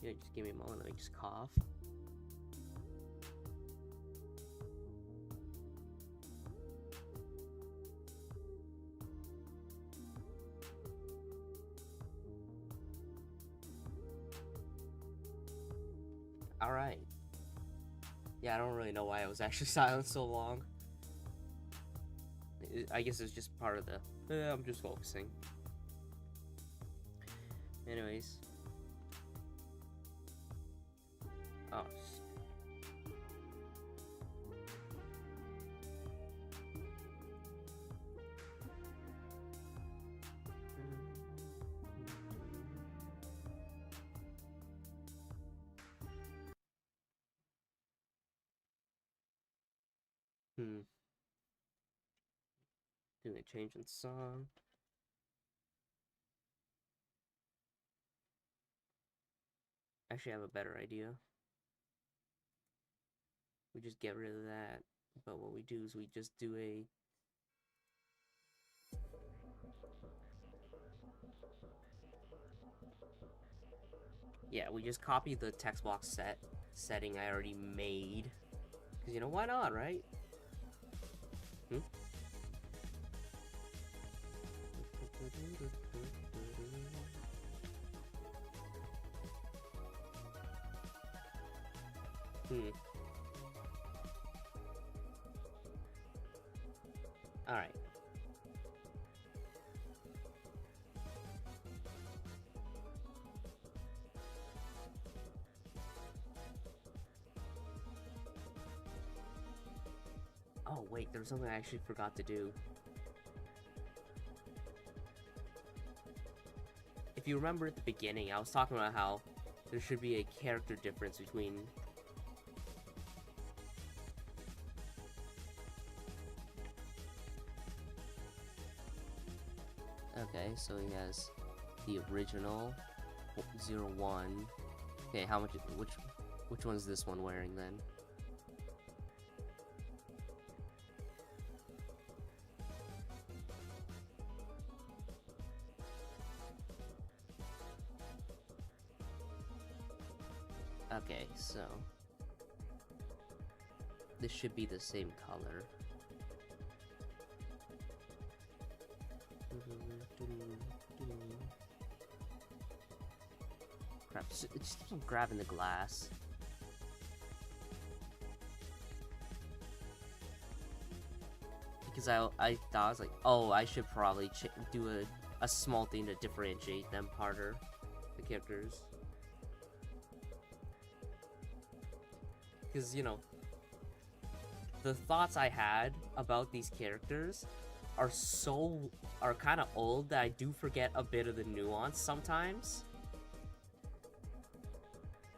Yeah, just give me a moment. Let me just cough. Alright. Yeah, I don't really know why I was actually silent so long. I guess it's just part of the... I'm just focusing. Anyways. Oh. Doing a change in song. Actually, I have a better idea. We just get rid of that. But what we do is we just do a... Yeah, we just copy the text box setting I already made. Because, you know, why not, right? Hmm? Alright. Oh, wait, there was something I actually forgot to do. If you remember at the beginning, I was talking about how there should be a character difference between... Okay, so he has the original 01. Okay, how much? Which one's this one wearing then? Okay, so this should be the same color. Crap, it just keeps on grabbing the glass. Because I thought, I was like, oh, I should probably do a small thing to differentiate them harder, the characters. Because, you know, the thoughts I had about these characters are kind of old that I do forget a bit of the nuance sometimes.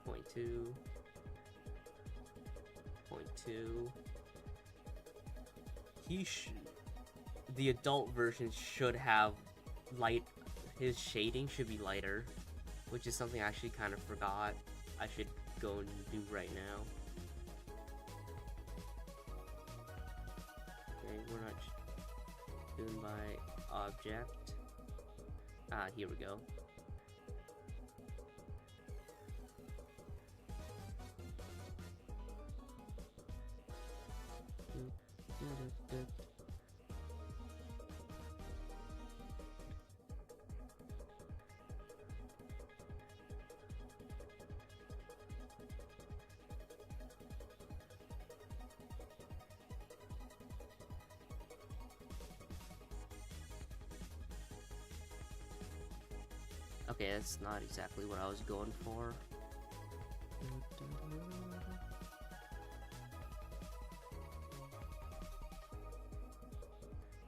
0.2. 0.2. The adult version should have his shading should be lighter, which is something I actually kind of forgot I should go and do right now. Okay, we're not doing by object. Ah, here we go. Okay, that's not exactly what I was going for.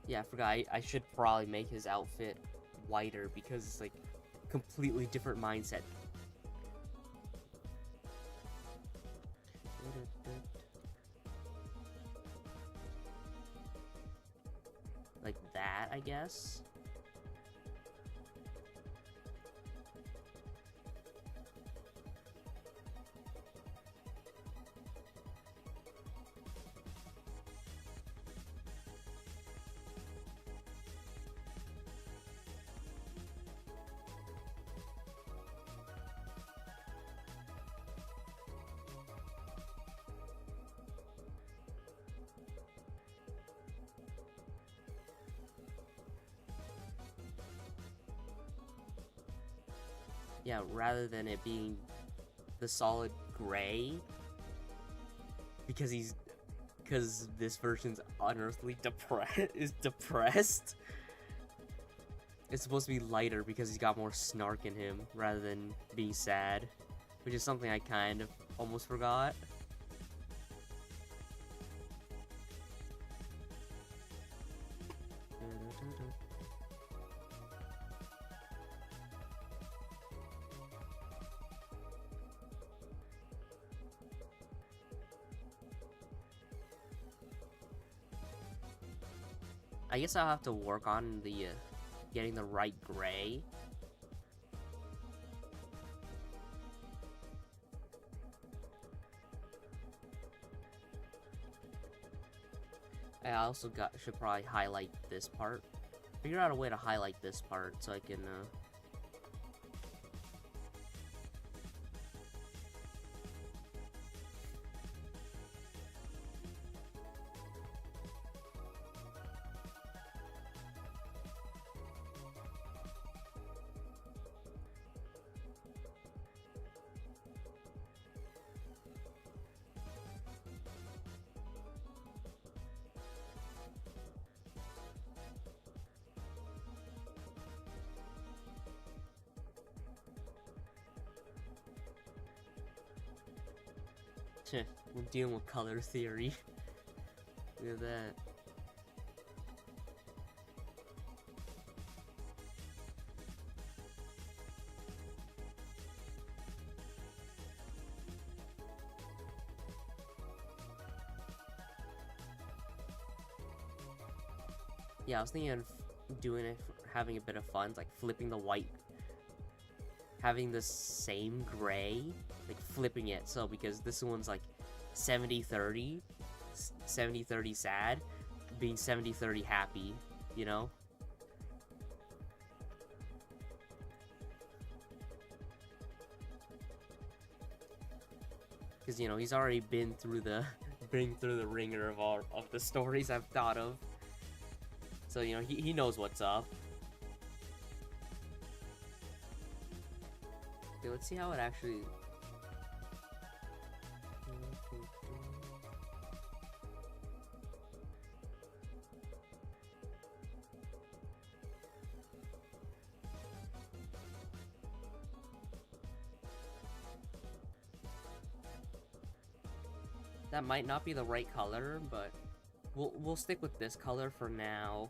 Yeah, I forgot. I should probably make his outfit whiter because it's like completely different mindset. Like that, I guess. Yeah, rather than it being the solid gray, because this version's unearthly depressed. It's supposed to be lighter because he's got more snark in him rather than being sad, which is something I kind of almost forgot. I guess I'll have to work on the getting the right gray. I also should probably highlight this part. Figure out a way to highlight this part so I can we're dealing with color theory. Look at that. Yeah, I was thinking of doing it, having a bit of fun, like flipping the white, having the same gray, like flipping it, so because this one's like 70-30, 70-30 sad, being 70-30 happy, you know? Because, you know, he's already been through the ringer of the stories I've thought of. So, you know, he knows what's up. Okay, let's see how it actually... That might not be the right color, but we'll stick with this color for now.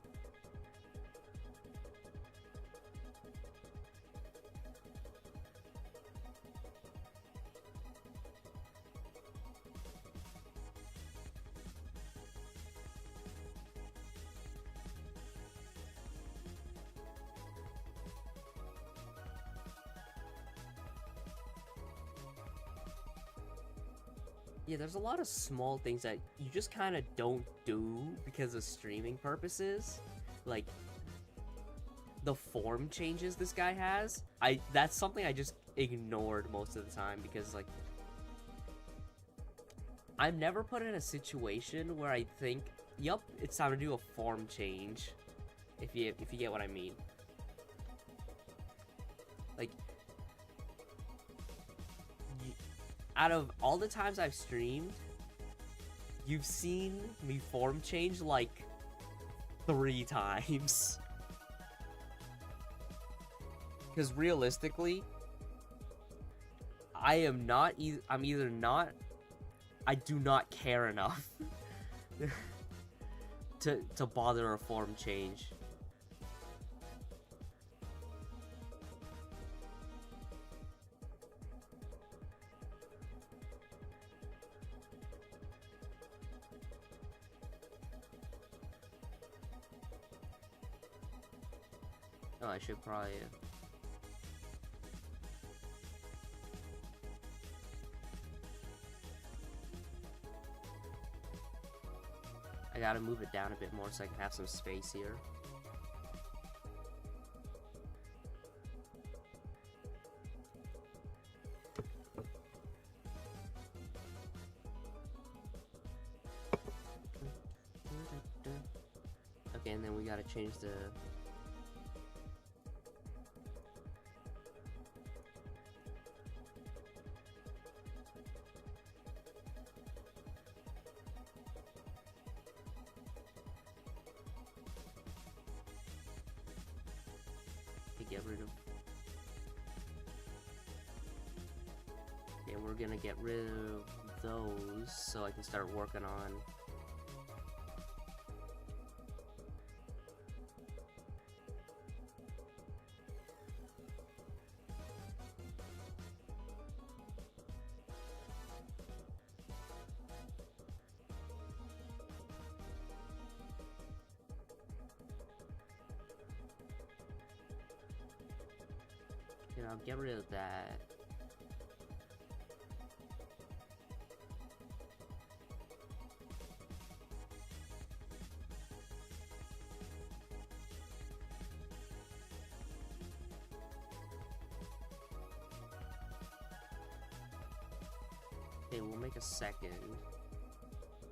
Yeah, there's a lot of small things that you just kind of don't do because of streaming purposes. Like, the form changes this guy has. That's something I just ignored most of the time because, like, I'm never put in a situation where I think, yup, it's time to do a form change. If you get what I mean. Like, out of all the times I've streamed, you've seen me form change like 3 times. Because realistically, I'm either not, I do not care enough to bother a form change. Oh, I should probably... I gotta move it down a bit more so I can have some space here. Okay, and then we gotta change the... get rid of. Okay, we're gonna get rid of those so I can start working on. Okay, I'll get rid of that. Okay, we'll make a second.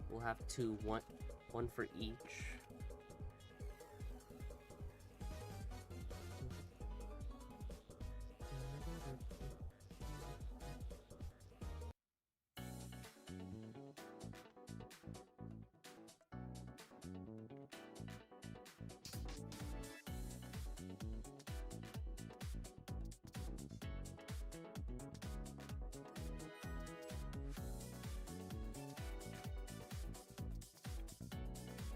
We'll have two, one for each.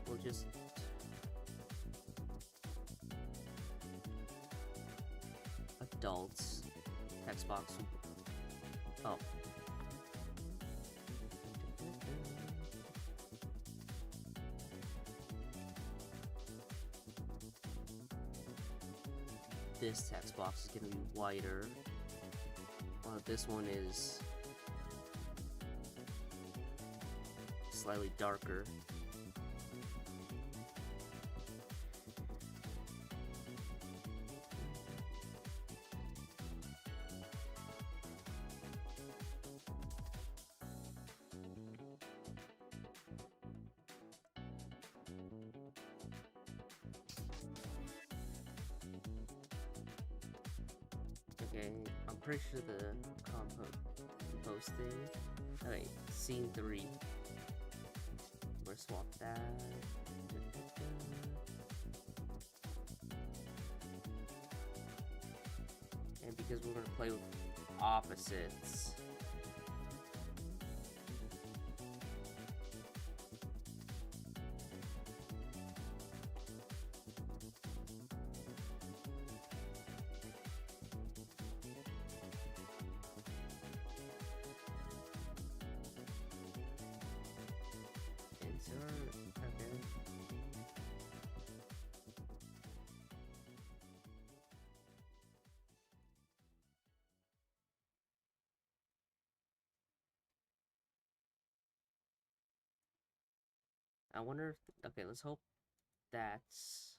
We'll just adults text box. Oh. This text box is gonna be whiter, while this one is slightly darker. Okay, I'm pretty sure the composting. Okay, scene 3. We're gonna swap that. And because we're gonna play with opposites. Okay. I wonder if, okay, let's hope that's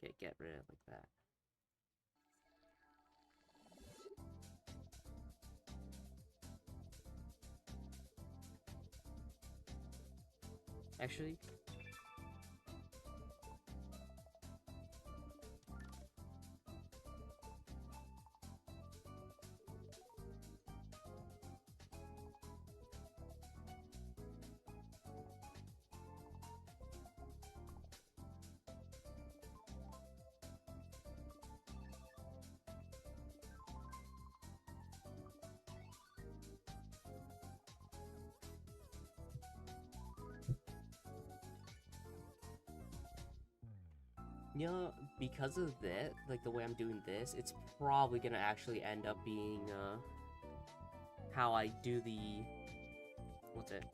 okay, get rid of it like that. Actually, you know, because of that, like the way I'm doing this, it's probably gonna actually end up being how I do the what's it?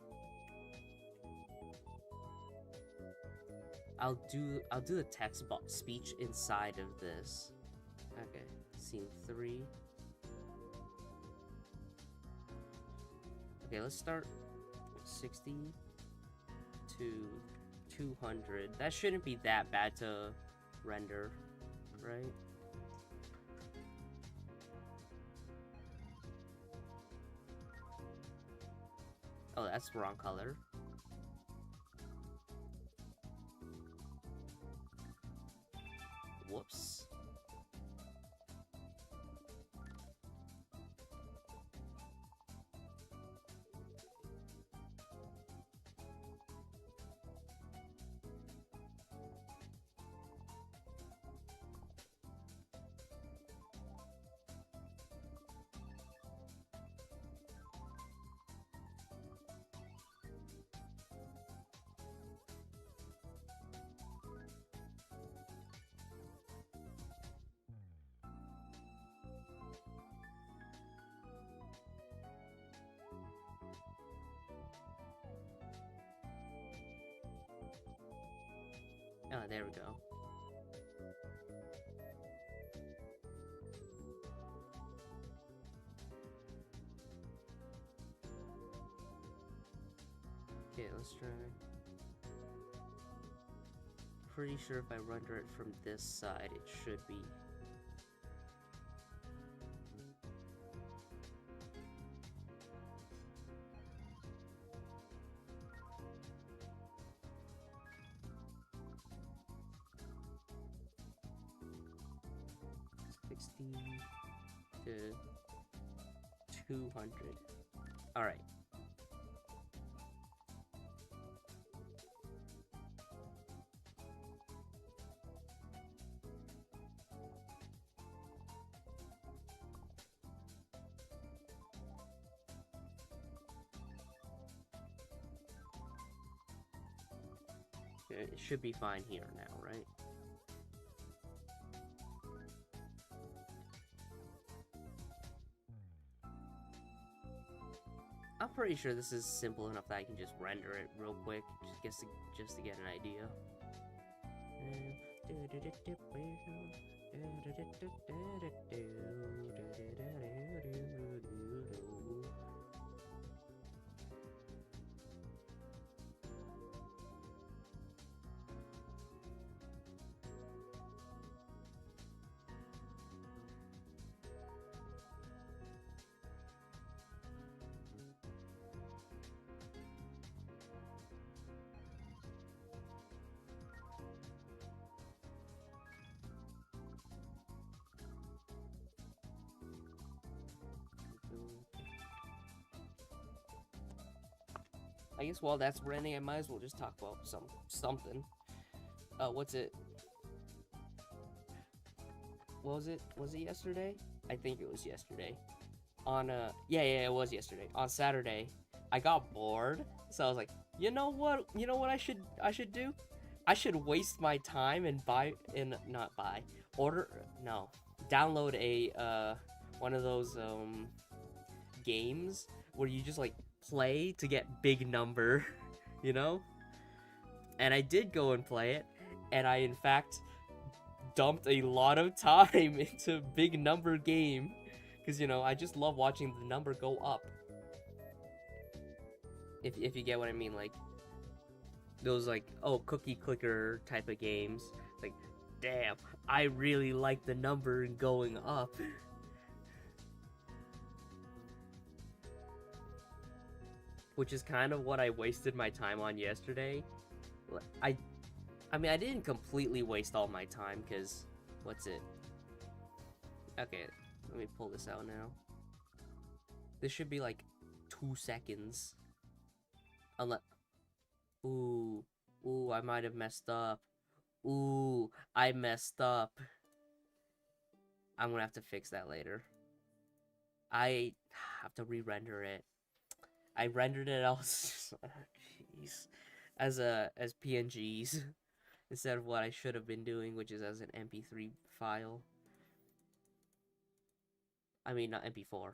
I'll do the text box speech inside of this. Okay, scene 3. Okay, let's start 60 to 200. That shouldn't be that bad to render, right? Oh, that's the wrong color. Whoops. There we go. Okay, let's try. Pretty sure if I render it from this side, it should be. To 200. All right. It should be fine here now, right? I'm pretty sure this is simple enough that I can just render it real quick, just to get an idea. I guess while that's rendering, I might as well just talk about something. What's it? What was it? Was it yesterday? I think it was yesterday. On yeah, it was yesterday. On Saturday, I got bored, so I was like, you know what? You know what I should do? I should waste my time and download a one of those games where you just like play to get big number, you know? And I did go and play it, and I in fact dumped a lot of time into big number game, because you know, I just love watching the number go up. If you get what I mean, like those like, oh, cookie clicker type of games, like, damn, I really like the number going up. Which is kind of what I wasted my time on yesterday. I mean, I didn't completely waste all my time, because, what's it? Okay, let me pull this out now. This should be like 2 seconds. Unless... Ooh, I might have messed up. Ooh, I messed up. I'm gonna have to fix that later. I have to re-render it. I rendered it else, jeez, as PNGs instead of what I should have been doing, which is as an MP3 file. I mean, not MP4.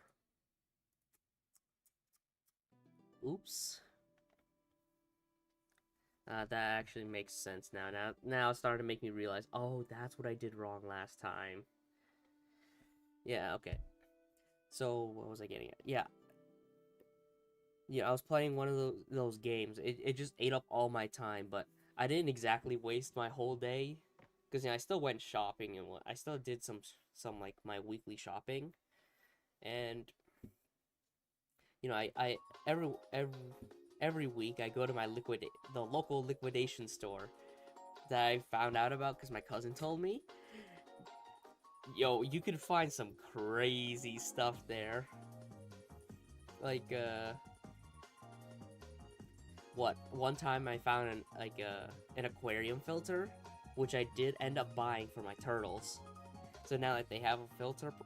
Oops. That actually makes sense now. Now it's starting to make me realize, oh, that's what I did wrong last time. Yeah, okay. So, what was I getting at? Yeah. Yeah, I was playing one of those games. It just ate up all my time, but I didn't exactly waste my whole day, because you know, I still went shopping, and I still did some like my weekly shopping, and you know, I every week I go to my the local liquidation store that I found out about because my cousin told me. Yo, you can find some crazy stuff there. Like one time I found an aquarium filter, which I did end up buying for my turtles. So now that they have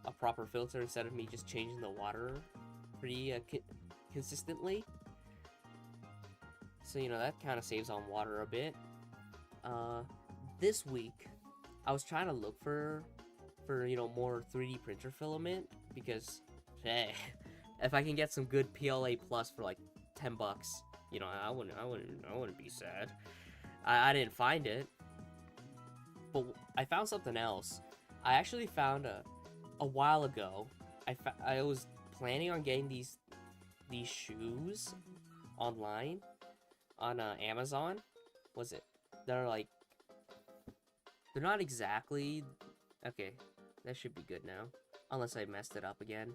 a proper filter, instead of me just changing the water pretty consistently. So, you know, that kind of saves on water a bit. This week, I was trying to look for you know, more 3D printer filament, because, hey, if I can get some good PLA Plus for like $10, you know, I wouldn't be sad. I didn't find it. But I found something else. I actually found a while ago. I was planning on getting these shoes online on Amazon. Was it? They're like, they're not exactly okay. That should be good now, unless I messed it up again.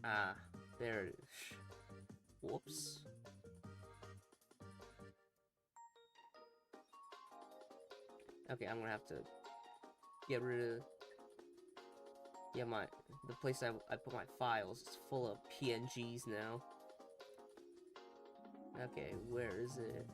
Ah, there it is. Whoops. Okay, I'm gonna have to get rid of... Yeah, the place I put my files is full of PNGs now. Okay, where is it?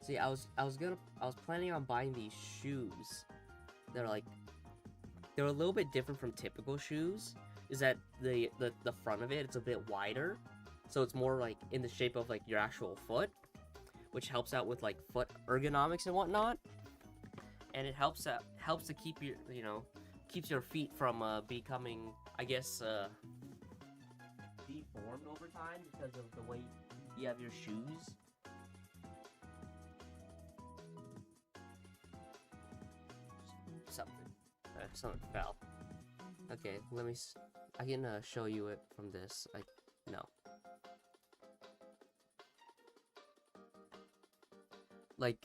See, I was planning on buying these shoes. They're a little bit different from typical shoes. Is that the front of it's a bit wider, so it's more like in the shape of like your actual foot, which helps out with like foot ergonomics and whatnot. And it helps to keep your keeps your feet from becoming, I guess, deformed over time because of the way you have your shoes. Something fell. Okay, I can show you it from this. No. Like,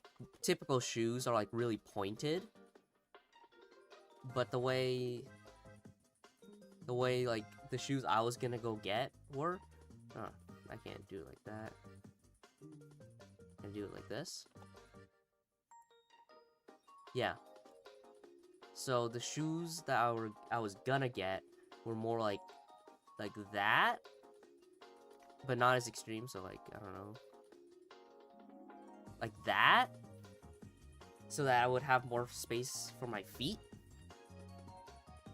typical shoes are like really pointed, but the way like the shoes I was gonna go get were, I can't do it like that. I can do it like this. Yeah. So the shoes that I was gonna get were more like that, but not as extreme. So like, I don't know, like that, so that I would have more space for my feet.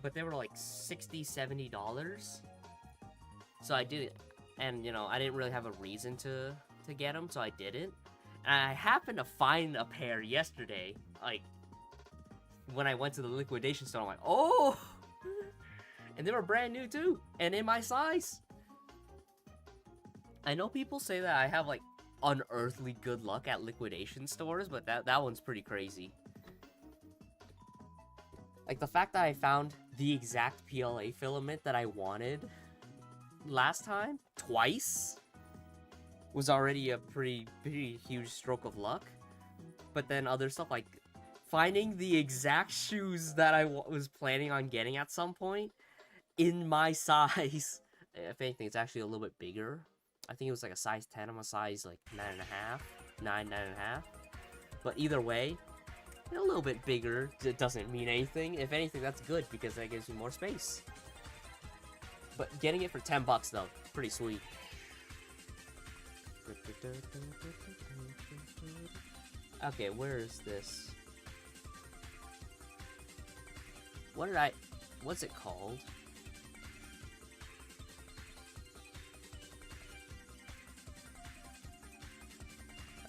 But they were like $60-$70. So I did it, and I didn't really have a reason to get them, so I didn't. And I happened to find a pair yesterday, like, when I went to the liquidation store. I'm like, oh! And they were brand new too, and in my size. I know people say that I have like unearthly good luck at liquidation stores, but that one's pretty crazy. Like the fact that I found the exact PLA filament that I wanted last time twice was already a pretty huge stroke of luck. But then other stuff like finding the exact shoes that I was planning on getting at some point in my size. If anything, it's actually a little bit bigger. I think it was like a size 10. I'm a size like 9.5. 9.5. But either way, a little bit bigger. It doesn't mean anything. If anything, that's good because that gives you more space. But getting it for $10 though, pretty sweet. Okay, where is this? What's it called?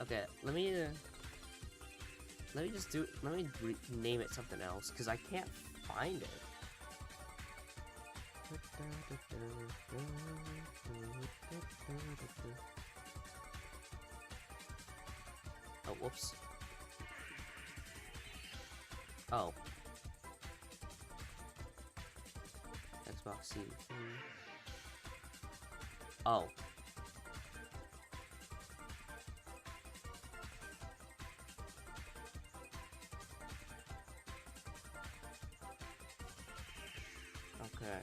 Okay, let me name it something else, because I can't find it. Oh, whoops. Oh. Xbox CD. Oh. Okay.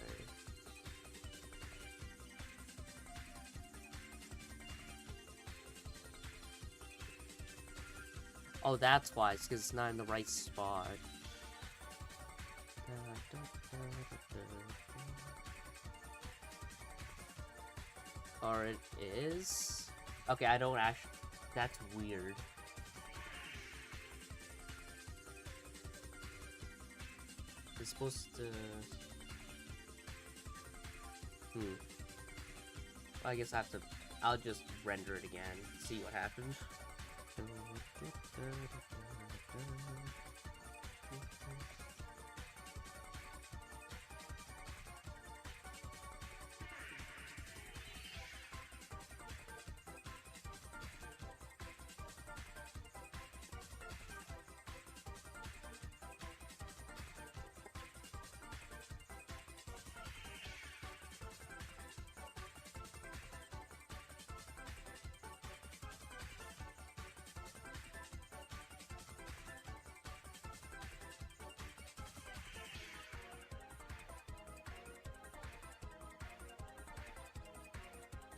Oh, that's why. It's because it's not in the right spot. Or it is? Okay, I don't actually... That's weird. It's supposed to... I guess I'll just render it again, see what happens.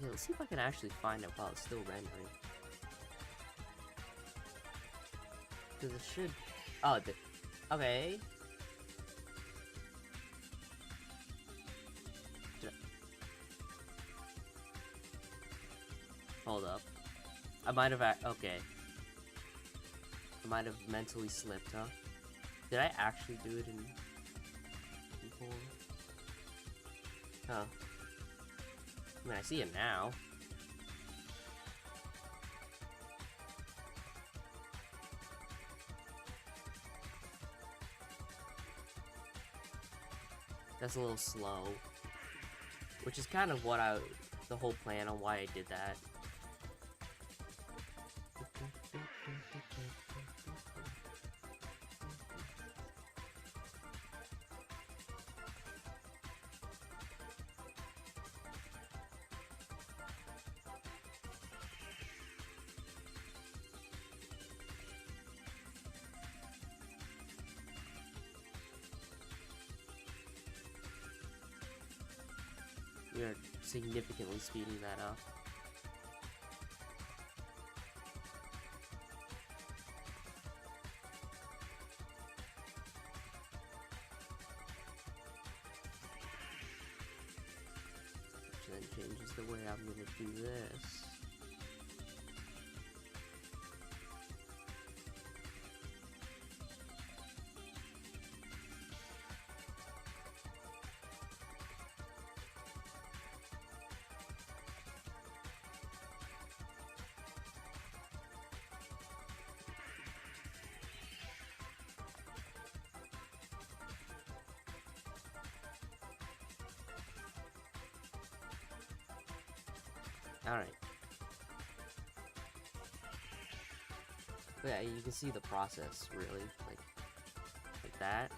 Yeah, let's see if I can actually find it while it's still rendering. Because it should... Oh, okay. Hold up. I might have... Okay. I might have mentally slipped, huh? Did I actually do it in... before? Huh. I mean, I see it now. That's a little slow. Which is kind of what the whole plan on why I did that. We are significantly speeding that up. Which then changes the way I'm gonna do this. Alright. Yeah, you can see the process, really. Like that.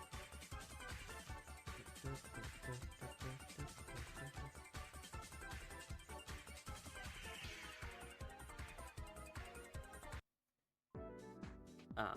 Ah.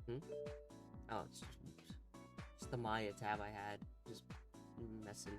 Hmm? Oh, it's just the Maya tab I had. Just messing.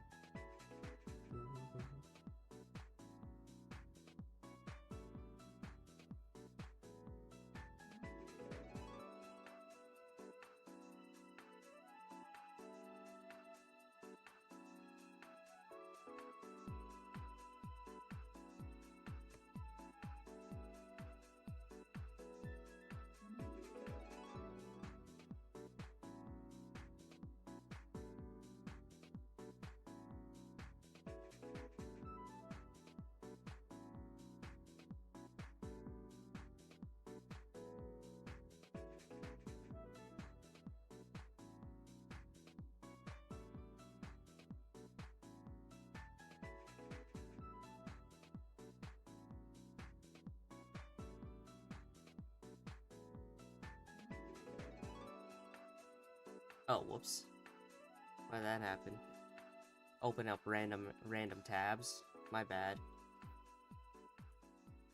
Oh, whoops. Why'd that happen? Open up random tabs. My bad.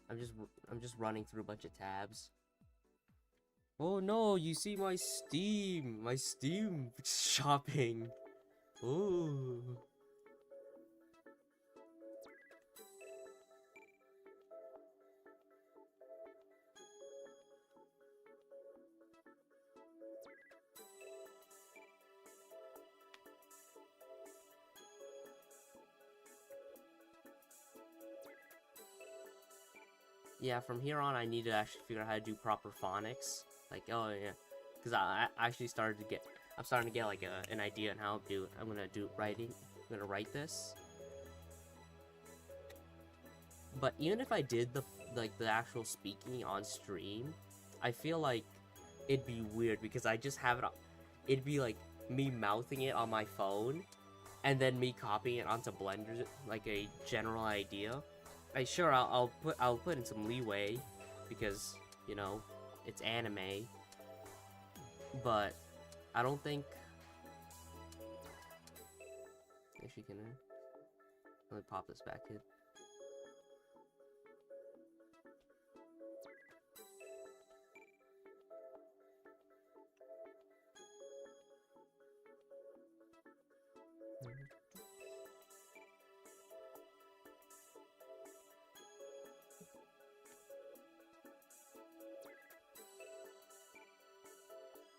I'm just running through a bunch of tabs. Oh no, you see my Steam shopping. Ooh. Yeah, from here on, I need to actually figure out how to do proper phonics. Like, oh yeah, because I actually started to get, I'm starting to get like an idea on how to do it. I'm gonna do writing. I'm gonna write this. But even if I did the actual speaking on stream, I feel like it'd be weird because I just have it. It'd be like me mouthing it on my phone, and then me copying it onto Blender, like a general idea. Sure, I'll put in some leeway because, you know, it's anime, but I don't think. Actually, can let me pop this back in.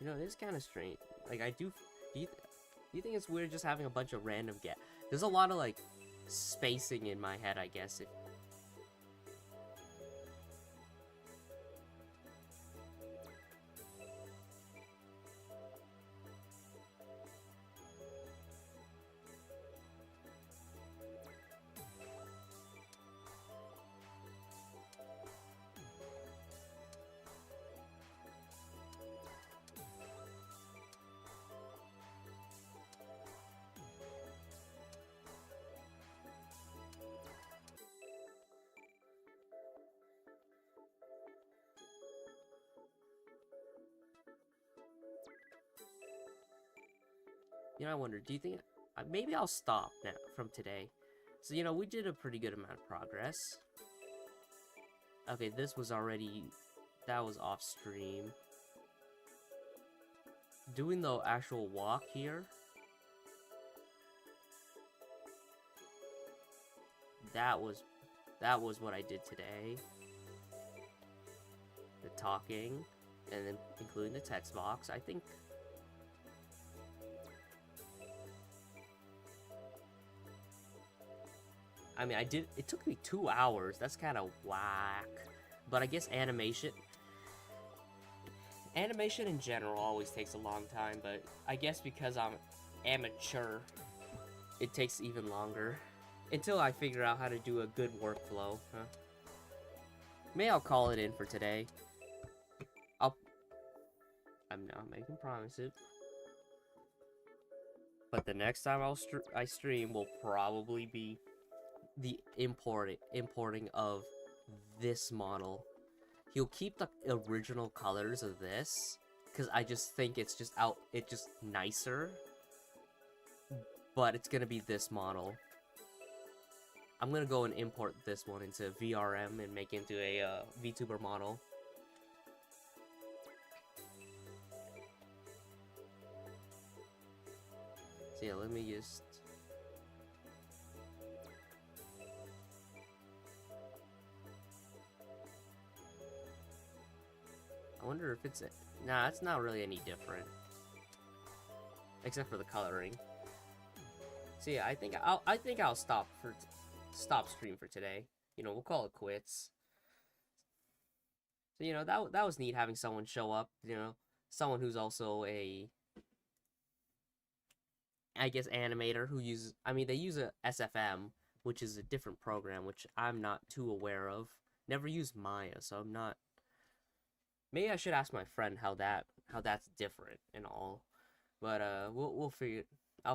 You know, it's kind of strange. Like, do you think it's weird just having a bunch of random There's a lot of, like, spacing in my head, I guess. You know, I wonder, do you think... maybe I'll stop now from today. So, you know, we did a pretty good amount of progress. Okay, this was already... That was off stream. Doing the actual walk here. That was what I did today. The talking, and then including the text box. I think... I mean, it took me 2 hours. That's kind of whack. But I guess animation in general always takes a long time, but I guess because I'm amateur, it takes even longer. Until I figure out how to do a good workflow, huh? Maybe I'll call it in for today. I'm not making promises. But the next time I stream will probably be the importing of this model. He'll keep the original colors of this, because I just think it's just nicer. But it's gonna be this model. I'm gonna go and import this one into VRM and make it into a VTuber model. So yeah, let me just... I wonder if it's... Nah, it's not really any different. Except for the coloring. So yeah, I think I'll stop stream for today. You know, we'll call it quits. So, you know, that was neat having someone show up, you know, someone who's also a, I guess, animator who uses, I mean, they use a SFM, which is a different program, which I'm not too aware of. Never used Maya, so I'm not... Maybe I should ask my friend how that's different and all. But I'll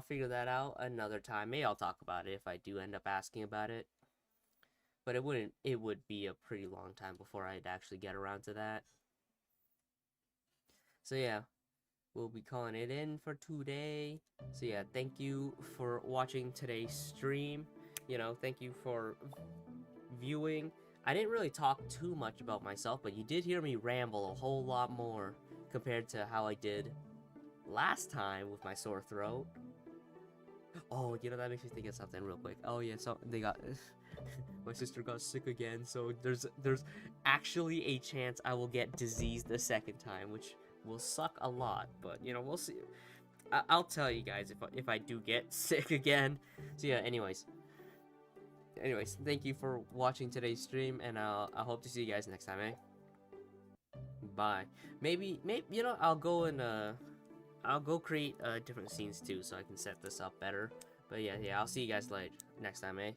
figure that out another time. Maybe I'll talk about it if I do end up asking about it. But it would be a pretty long time before I'd actually get around to that. So yeah. we'll be calling it in for today. So yeah, thank you for watching today's stream. You know, thank you for viewing. I didn't really talk too much about myself, but you did hear me ramble a whole lot more compared to how I did last time with my sore throat. Oh, you know, that makes me think of something real quick. Oh yeah, so they got my sister got sick again, so there's actually a chance I will get diseased a second time, which will suck a lot, but you know, we'll see. I'll tell you guys if I do get sick again. So yeah, anyways, thank you for watching today's stream, and I hope to see you guys next time, eh? Bye. Maybe you know, I'll go and I'll go create different scenes too, so I can set this up better. But yeah, I'll see you guys later next time, eh?